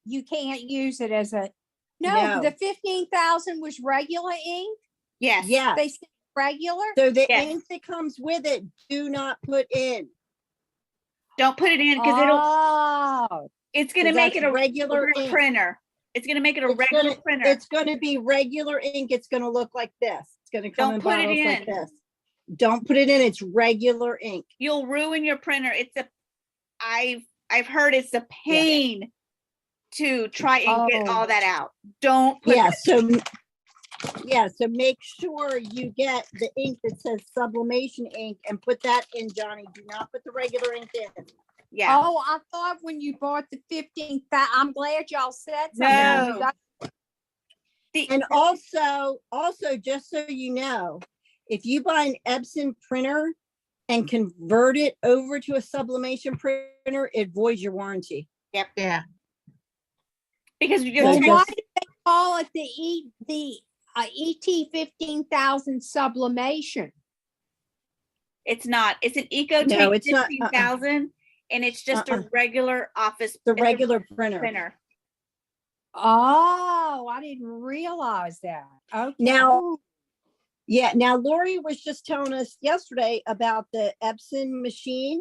you can't use it as a. No, No. the 15,000 was regular ink. Yes. yeah. They said regular. So the Yes. ink that comes with it, do not put in. Don't put it in because it's gonna 'Cause make that's it a regular regular ink. printer. It's gonna make it a It's regular gonna- printer. It's going to be regular ink. It's going to look like this. It's going to come Don't in put it bottles like in. this. Don't put it in. It's regular ink. You'll ruin your printer. I've heard it's a pain to try and get all that out. Don't put So make sure you get the ink that says sublimation ink and put that in, Johnny. Do not put the regular ink in. yeah. Oh, I thought when you bought the 15,000, I'm glad y'all said something. No. That- And also, just so you know, if you buy an Epson printer and convert it over to a sublimation printer, it voids your warranty. Yeah. Because you Well, So why just- did they call it the ET 15,000 sublimation? it's not. It's an Eco No, Tank it's not. 15,000, and it's just a regular office. The it's a regular printer. printer. Oh, I didn't realize that. Okay. Now, Lori was just telling us yesterday about the Epson machine.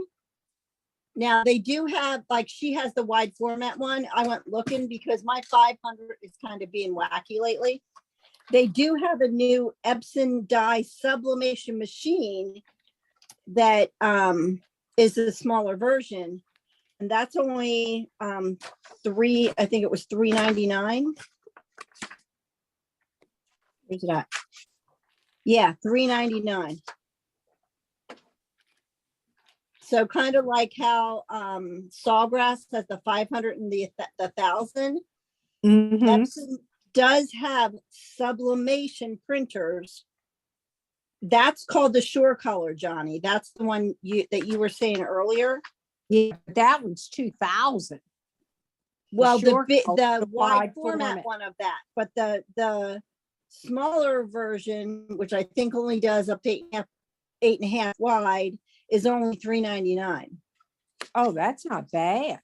Now they do have, like, she has the wide format one. I went looking because my 500 is kind of being wacky lately. They do have a new Epson dye sublimation machine that is a smaller version, and that's only I think it was $3.99. Where's it at? Yeah, $3.99. So kind of like how Sawgrass has the 500 and the 1,000. Epson does have sublimation printers. That's called the Sure Color, Johnny. That's the one that you were saying earlier. Yeah, that one's 2,000. Well, Sure the Color, wide format one of that, but the smaller version, which I think only does up to 8.5 wide, is only $3.99. Oh, that's not bad.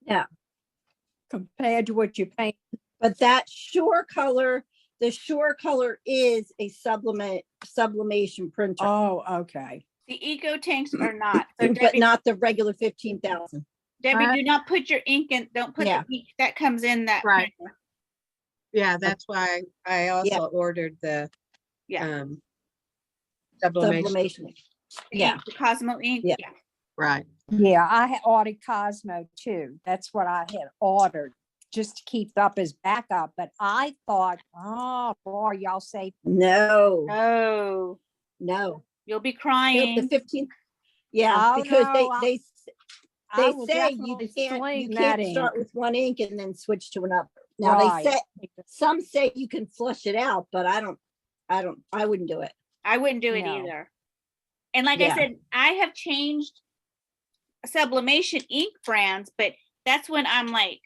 Yeah. Compared to what you're paying. But that Sure Color, the Sure Color is a sublimation printer. Oh, okay. The eco tanks are not. So but Debbie, not the regular 15,000. Debbie, do not put your ink in. Don't put Yeah. the ink that comes in that Right. printer. Yeah, that's why I also ordered the Yeah. sublimation. The Yeah. ink, the Cosmo ink. Yeah. Yeah. Right. Yeah, I had ordered Cosmo too. That's what I had ordered just to keep up as backup. But I thought, oh boy, y'all say No, Oh, no. you'll be Nope, crying. the 15. Yeah, Oh, because no, they I will say you definitely can't sling that ink. start with one ink and then switch to another. Now they Right. say some say you can flush it out, but I wouldn't do it. I wouldn't do it No. either. And like Yeah. I said, I have changed sublimation ink brands, but that's when I'm like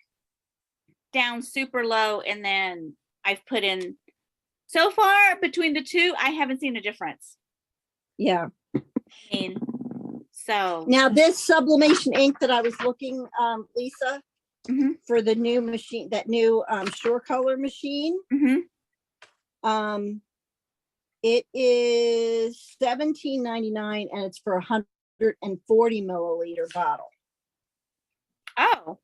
down super low, and then I've put in. So far between the two, I haven't seen a difference. Yeah. I mean, so Now this sublimation ink that I was looking, Lisa, Mhm. for the new machine, that new Sure Color machine, Mhm. it is $17.99 and it's for 140 milliliter bottle. Oh,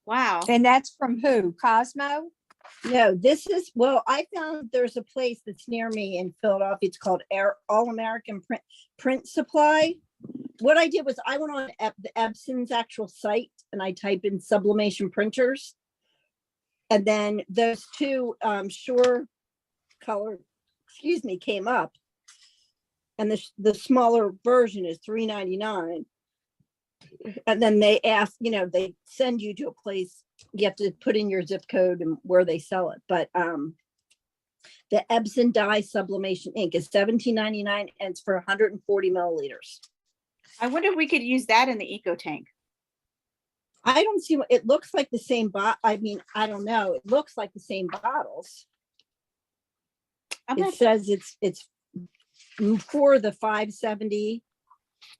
wow. And that's from who? Cosmo? No, this is, well, I found there's a place that's near me in Philadelphia. It's called All American Print Supply. What I did was I went on the Epson's actual site and I typed in sublimation printers. And then those two Sure Color, came up. And the smaller version is $3.99. And then they ask, they send you to a place, you have to put in your zip code and where they sell it. But the Epson dye sublimation ink is $17.99 and it's for 140 milliliters. I wonder if we could use that in the eco tank. I don't see what it looks like, the same I mean, I don't know. It looks like the same bottles. It says it's for the 570,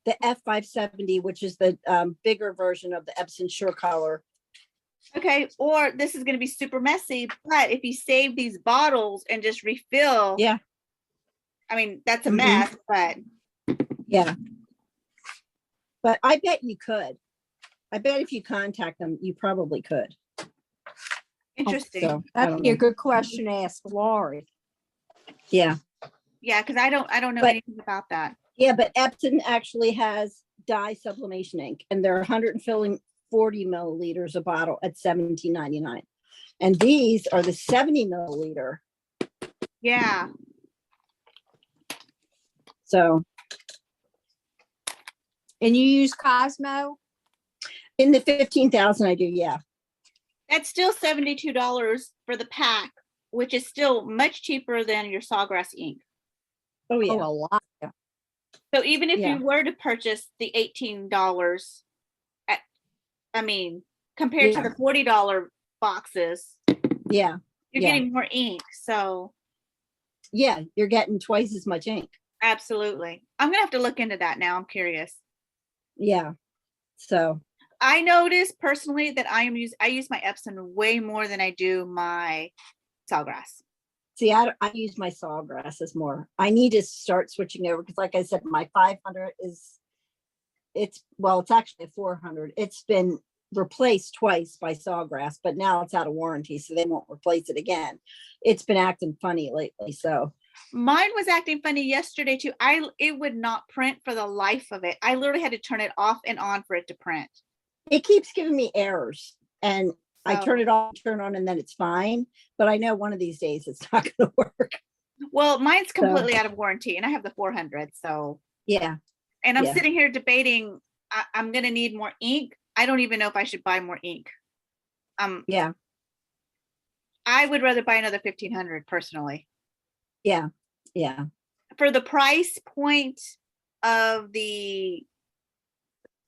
the F570, which is the bigger version of the Epson Sure Color. Okay, or this is going to be super messy, but if you save these bottles and just refill, Yeah. I mean, that's a Mhm. mess, but Yeah. But I bet you could. I bet if you contact them, you probably could. interesting. So, I That'd don't be a know. good question to ask Lori. Yeah. Yeah, because I don't know But- anything about that. Yeah, but Epson actually has dye sublimation ink and they're 140 milliliters a bottle at $17.99. And these are the 70 milliliter. Yeah. So And you use Cosmo? in the 15,000, I do. Yeah. That's still $72 for the pack, which is still much cheaper than your Sawgrass ink. Oh, yeah. Oh, a lot. Yeah. So even if Yeah. you were to purchase the $18 compared to Yeah. the $40 boxes, Yeah. you're Yeah. getting more ink. So Yeah. You're getting twice as much ink. absolutely. I'm gonna have to look into that now. I'm curious. Yeah. So, I noticed personally that I use my Epson way more than I do my Sawgrass. see, I use my Sawgrasses more. I need to start switching over because, like I said, my 500 is well, it's actually a 400. It's been replaced twice by Sawgrass, but now it's out of warranty, so they won't replace it again. It's been acting funny lately, so. Mine was acting funny yesterday too. It would not print for the life of it. I literally had to turn it off and on for it to print. It keeps giving me errors, and I So- turn it off, turn on, and then it's fine. But I know one of these days it's not going to work. Well, mine's completely out of warranty, and I have the 400. So, Yeah. and I'm Yeah. sitting here debating. I'm going to need more ink. I don't even know if I should buy more ink. Yeah. I would rather buy another 1500 personally. Yeah. Yeah. For the price point of the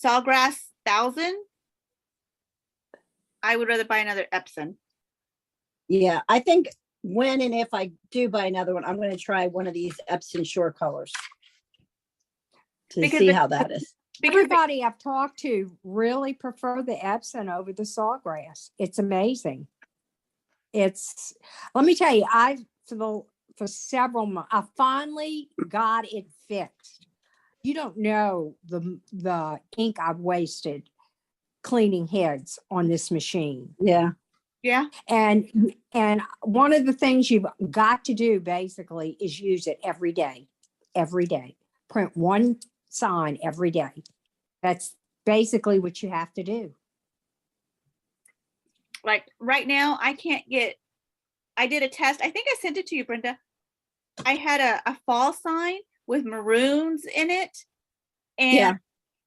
Sawgrass 1000, I would rather buy another Epson. Yeah. I think when and if I do buy another one, I'm going to try one of these Epson Shore colors to Because see the- how that is. Because Everybody I've talked to really prefer the Epson over the Sawgrass. It's amazing. Let me tell you, for several months, I finally got it fixed. You don't know the ink I've wasted cleaning heads on this machine. Yeah. yeah, And one of the things you've got to do basically is use it every day. Print one sign every day. That's basically what you have to do. like right now I did a test. I think I sent it to you, Brenda. I had a fall sign with maroons in it, and Yeah.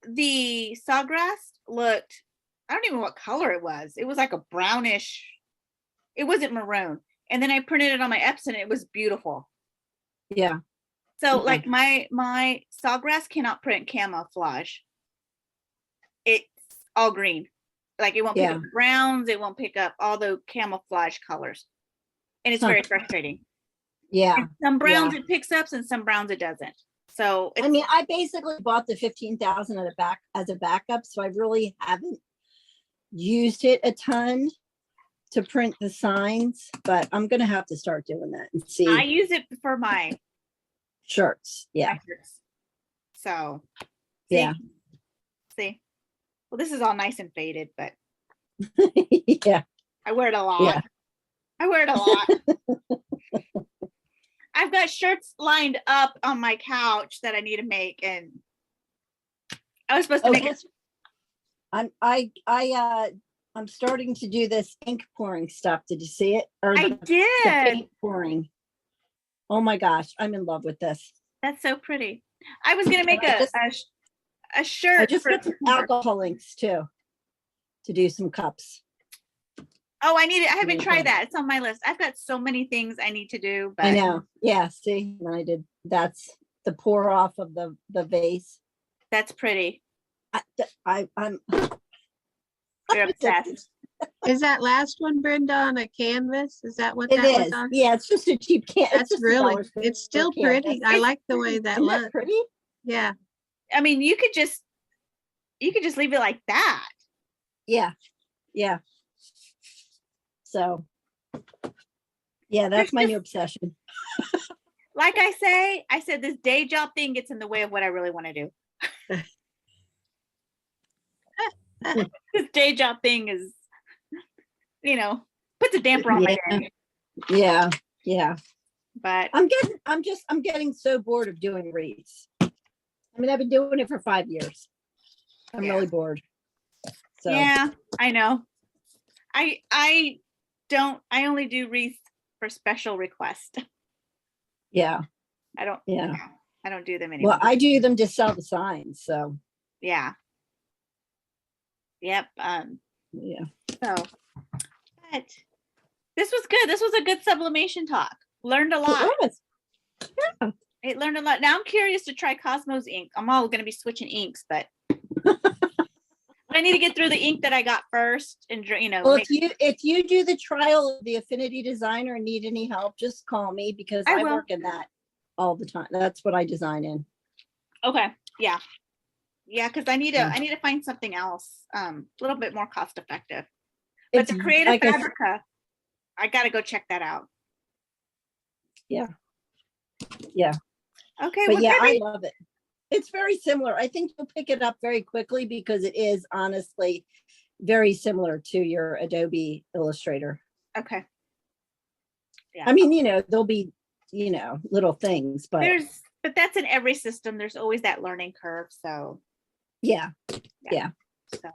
the Sawgrass looked, I don't even know what color it was. It was like a brownish, it wasn't maroon. And then I printed it on my Epson and it was beautiful. Yeah. So Yeah. like my Sawgrass cannot print camouflage. It's all green. Like it won't pick Yeah. up browns, it won't pick up all the camouflage colors. And it's Huh. very frustrating. Yeah. And some browns it picks up and some browns it doesn't. So I mean, I basically bought the 15,000 as a backup, so I really haven't used it a ton to print the signs, but I'm gonna have to start doing that and see I use it for my shirts. Yeah. shirts. So Yeah. see. Well, this is all nice and faded, but Yeah. I wear it a lot. Yeah. I wear it a lot. I've got shirts lined up on my couch that I need to make, and I was supposed to Oh, make it. I'm starting to do this ink pouring stuff. Did you see it? Or I the did. paint pouring. Oh my gosh, I'm in love with this. That's so pretty. I was gonna make And I a shirt. I just for- got some alcohol inks too to do some cups. Oh, I need it. I haven't Okay. tried that. It's on my list. I've got so many things I need to do, but I know. Yeah, see, and I did. That's the pour off of the vase. that's pretty. I'm You're obsessed. Is that last one, Brenda, on a canvas? Is that what It that was is. on? Yeah, it's just a cheap can. That's really, it's still pretty. I like the way that Isn't that looks. pretty? Yeah. I mean, you could just leave it like that. Yeah. Yeah. So yeah, that's my new obsession. Like I said this day job thing gets in the way of what I really want to do. This day job thing is, puts a damper on my day. Yeah. Yeah. But I'm getting so bored of doing wreaths. I mean, I've been doing it for 5 years. I'm Yeah. really bored. So yeah, I know. I only do wreaths for special request. yeah. I don't do them anymore. Well, I do them to sell the signs. So Yeah. Yep. yeah. So, but this was good. This was a good sublimation talk. Learned a lot. It was. It learned a lot. Now I'm curious to try Cosmos ink. I'm all going to be switching inks, but I need to get through the ink that I got first, and Well, if you do the trial of the Affinity Designer and need any help, just call me because I I will. work in that all the time. That's what I design in. Okay. Yeah. Yeah, because I need to find something else, a little bit more cost effective. But It's the Creative like Fabrica, I got to go check that out. Yeah. Yeah. Okay. But Well, yeah, Debbie, I love it. It's very similar. I think you'll pick it up very quickly because it is honestly very similar to your Adobe Illustrator. Okay. Yeah. I mean, there'll be, little things, but but that's in every system. There's always that learning curve. So yeah. So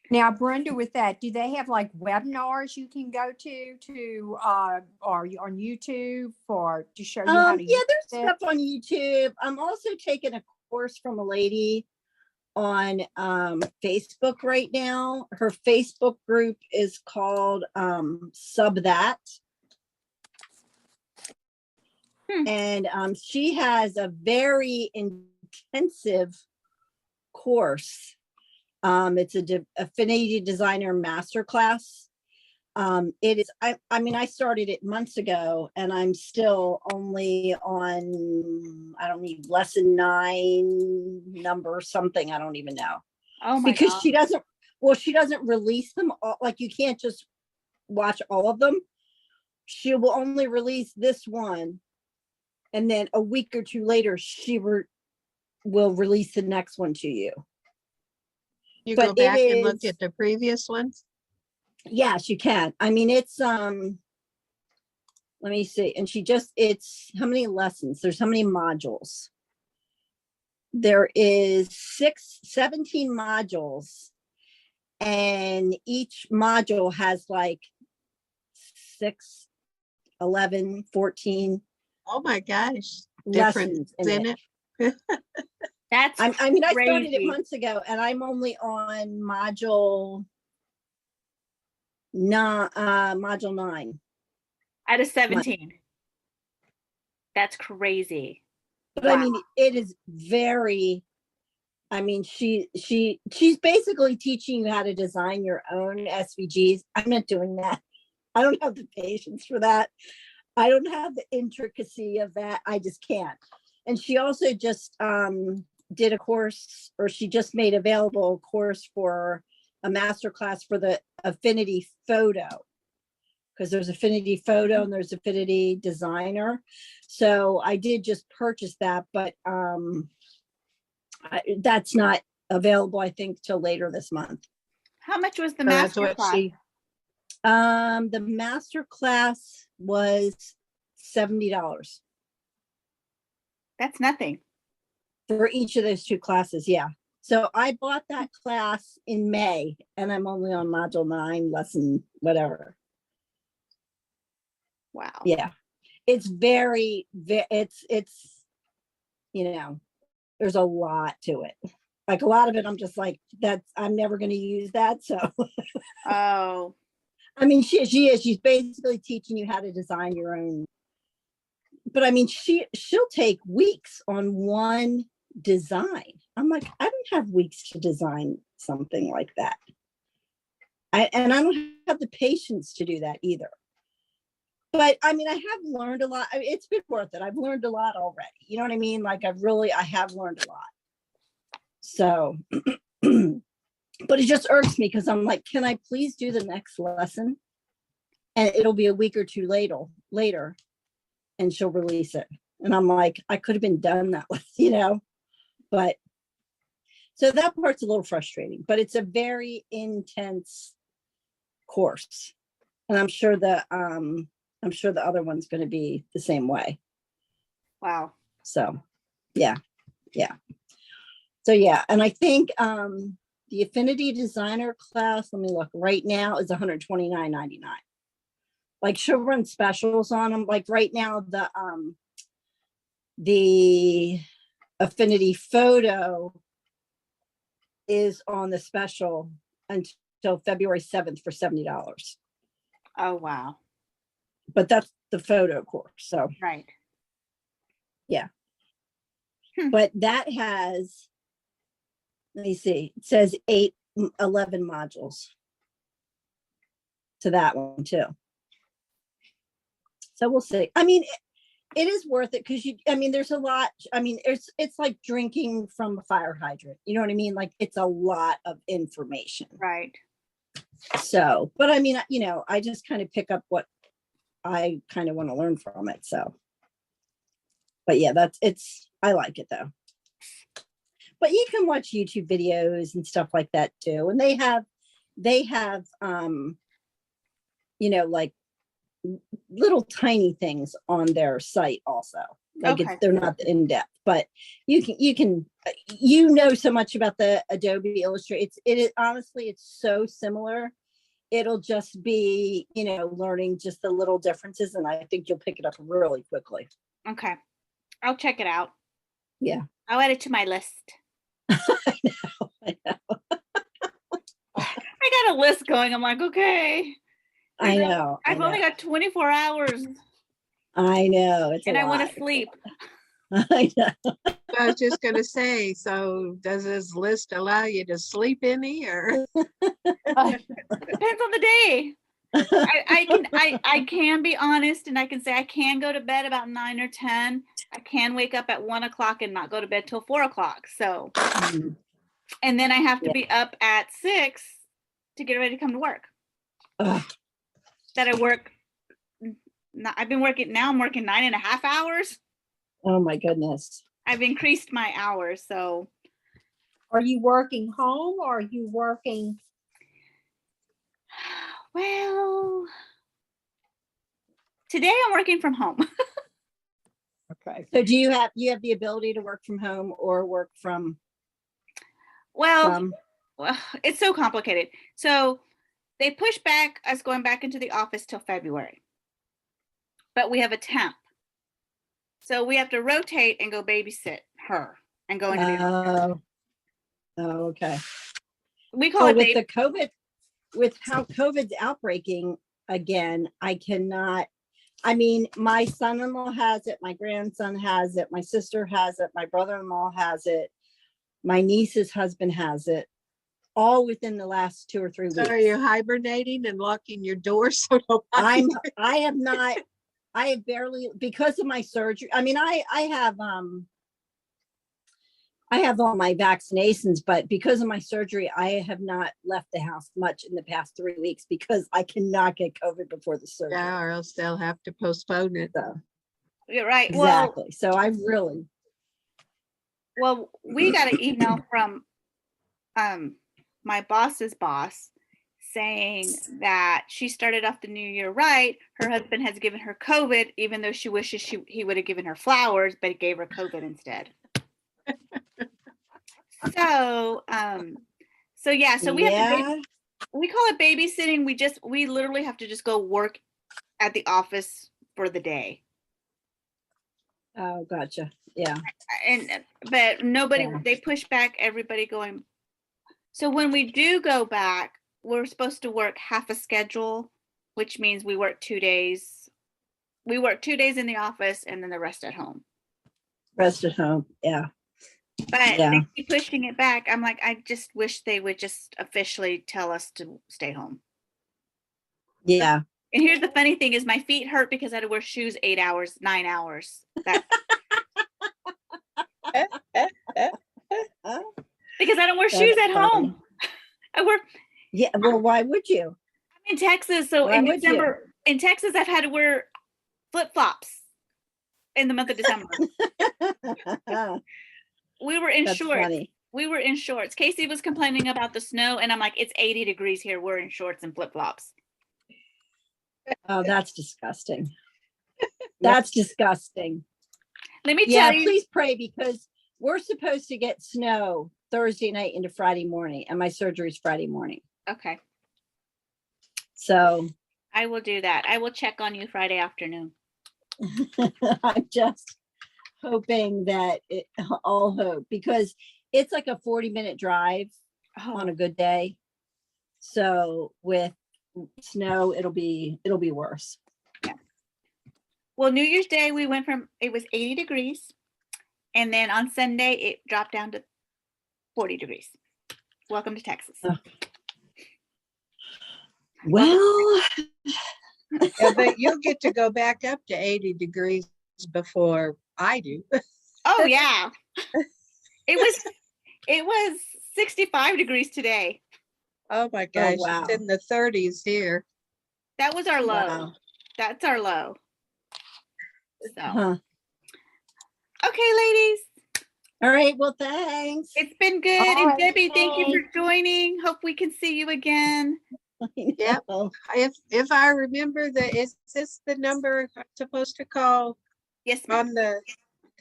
Now, Brenda, with that, do they have like webinars you can go to or on YouTube to show you how to yeah, use there's it? stuff on YouTube. I'm also taking a course from a lady on Facebook right now. Her Facebook group is called Sub That. And she has a very intensive course. It's a Affinity Designer Masterclass. It is, I mean, I started it months ago and I'm still only on, I don't need lesson 9 number something. I don't even know. Oh my because God. she doesn't release them all. Like you can't just watch all of them. She will only release this one. And then a week or two later, she will release the next one to you. You But go back and look is- at the previous ones? Yes, you can. I mean, it's let me see. And it's how many lessons? There's how many modules? There is 17 modules, and each module has like 6, 11, 14 Oh my gosh. Different lessons in it. That's I mean, I started it crazy. months ago, and I'm only on module 9. Out of 17. That's crazy. But Wow. I mean, it is very. I mean, she's basically teaching you how to design your own SVGs. I'm not doing that. I don't have the patience for that. I don't have the intricacy of that. I just can't. And she also just did a course, or she just made available a course for a master class for the Affinity Photo, because there's Affinity Photo and there's Affinity Designer. So I did just purchase that, but that's not available, I think, till later this month. How much was the So that's master what class? The master class was $70 That's nothing. for each of those 2 classes. Yeah. So I bought that class in May, and I'm only on module 9, lesson whatever. Wow. Yeah. It's very, it's, there's a lot to it. Like a lot of it, I'm just like, I'm never going to use that. So, Oh, I mean, she's basically teaching you how to design your own. But I mean, she'll take weeks on one design. I'm like, I don't have weeks to design something like that. And I don't have the patience to do that either. But I mean, I have learned a lot. I mean, it's been worth it. I've learned a lot already. You know what I mean? Like I have learned a lot. So, but it just irks me because I'm like, can I please do the next lesson? And it'll be a week or two later, and she'll release it. And I'm like, I could have been done that with, but so that part's a little frustrating, but it's a very intense course. And I'm sure the other one's going to be the same way. wow. So, yeah. So, yeah. And I think the Affinity Designer class, let me look, right now is $129.99. Like she'll run specials on them. Like right now, the Affinity Photo is on the special until February 7th for $70. Oh, wow. But that's the photo course. So, Right. yeah. But that has, let me see, it says 11 modules to that one too. So we'll see. I mean, it is worth it because there's a lot. I mean, it's like drinking from a fire hydrant. You know what I mean? Like it's a lot of information. Right. So, but I mean, I just kind of pick up what I kind of want to learn from it. So, but yeah, I like it though. but you can watch YouTube videos and stuff like that too. And they have you know, like little tiny things on their site also. Like Okay. they're not in depth, but you can you know so much about the Adobe Illustrator. It is honestly, it's so similar. It'll just be, you know, learning just the little differences, and I think you'll pick it up really quickly. Okay. I'll check it out. Yeah. I'll add it to my list. I know. I got a list going. I'm like, okay. I know. I've only got 24 hours I know. It's and a I want lot. to sleep. I know. I was just gonna say, so does this list allow you to sleep any or? Depends on the day. I can be honest and I can say I can go to bed about 9 or 10. I can wake up at 1 o'clock and not go to bed till 4 o'clock. So, and then I have to be up at 6 to get ready to come to work. Ugh. That I work. I've been working now. I'm working 9.5 hours. Oh my goodness. I've increased my hours. So, Are you working home or are you working? well, today I'm working from home. Okay. So do you have the ability to work from home or work from? Well, it's so complicated. So they push back us going back into the office till February. But we have a temp. So we have to rotate and go babysit her and go into the Oh, okay. we call it with the COVID, with how COVID's outbreaking again, I cannot. I mean, my son-in-law has it, my grandson has it, my sister has it, my brother-in-law has it, my niece's husband has it, all within the last 2 or 3 weeks. So are you hibernating and locking your door so nobody? I have barely, because of my surgery. I mean, I have all my vaccinations, but because of my surgery, I have not left the house much in the past 3 weeks because I cannot get COVID before the surgery. Yeah, or else they'll have to postpone it. So, You're right. exactly. So I really. Well, we got an email from my boss's boss saying that she started off the new year right. Her husband has given her COVID, even though she wishes he would have given her flowers, but he gave her COVID instead. So, so we have to, we call it babysitting. We literally have to just go work at the office for the day. Oh, gotcha. Yeah. But nobody, they push back everybody going. So when we do go back, we're supposed to work half a schedule, which means we work 2 days. We work 2 days in the office and then the rest at home. Rest at home. Yeah. But they keep pushing it back. I'm like, I just wish they would just officially tell us to stay home. Yeah. And here's the funny thing is my feet hurt because I had to wear shoes 8 hours, 9 hours. Because I don't wear shoes at home. I wear. Yeah. Well, why would you? I'm in Texas. So in December, in Texas, I've had to wear flip-flops in the month of December. We were in shorts. Funny. We were in shorts. Casey was complaining about the snow, and I'm like, it's 80 degrees here. We're in shorts and flip-flops. Oh, that's disgusting. That's disgusting. Let me tell you. Please pray because we're supposed to get snow Thursday night into Friday morning, and my surgery is Friday morning. Okay. So I will do that. I will check on you Friday afternoon. I'm just hoping that all hope, because it's like a 40-minute drive on a good day. So with snow, it'll be worse. Yeah. Well, New Year's Day, we went from, it was 80 degrees. And then on Sunday, it dropped down to 40 degrees. Welcome to Texas. Well, yeah, but you'll get to go back up to 80 degrees before I do. Oh yeah. It was 65 degrees today. Oh my gosh, wow. It's in the 30s here. That was our low. Wow. That's our low. So okay, ladies. All right, well, thanks. It's been good. All And right, Debbie, thank you for thanks. joining. Hope we can see you again. Yep. If I remember is this the number I'm supposed to call Yes, ma'am. on the,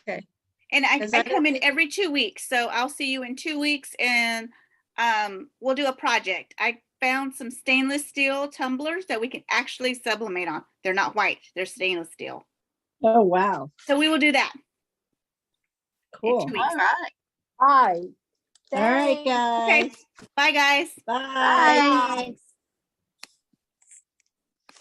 okay. And I 'Cause I come don't in think- every 2 weeks. So I'll see you in 2 weeks and we'll do a project. I found some stainless steel tumblers that we can actually sublimate on. They're not white, they're stainless steel. Oh, wow. So we will do that. in 2 Cool. weeks. All right. All right. All right, Thanks. guys. Okay. Bye, guys. Bye. Bye.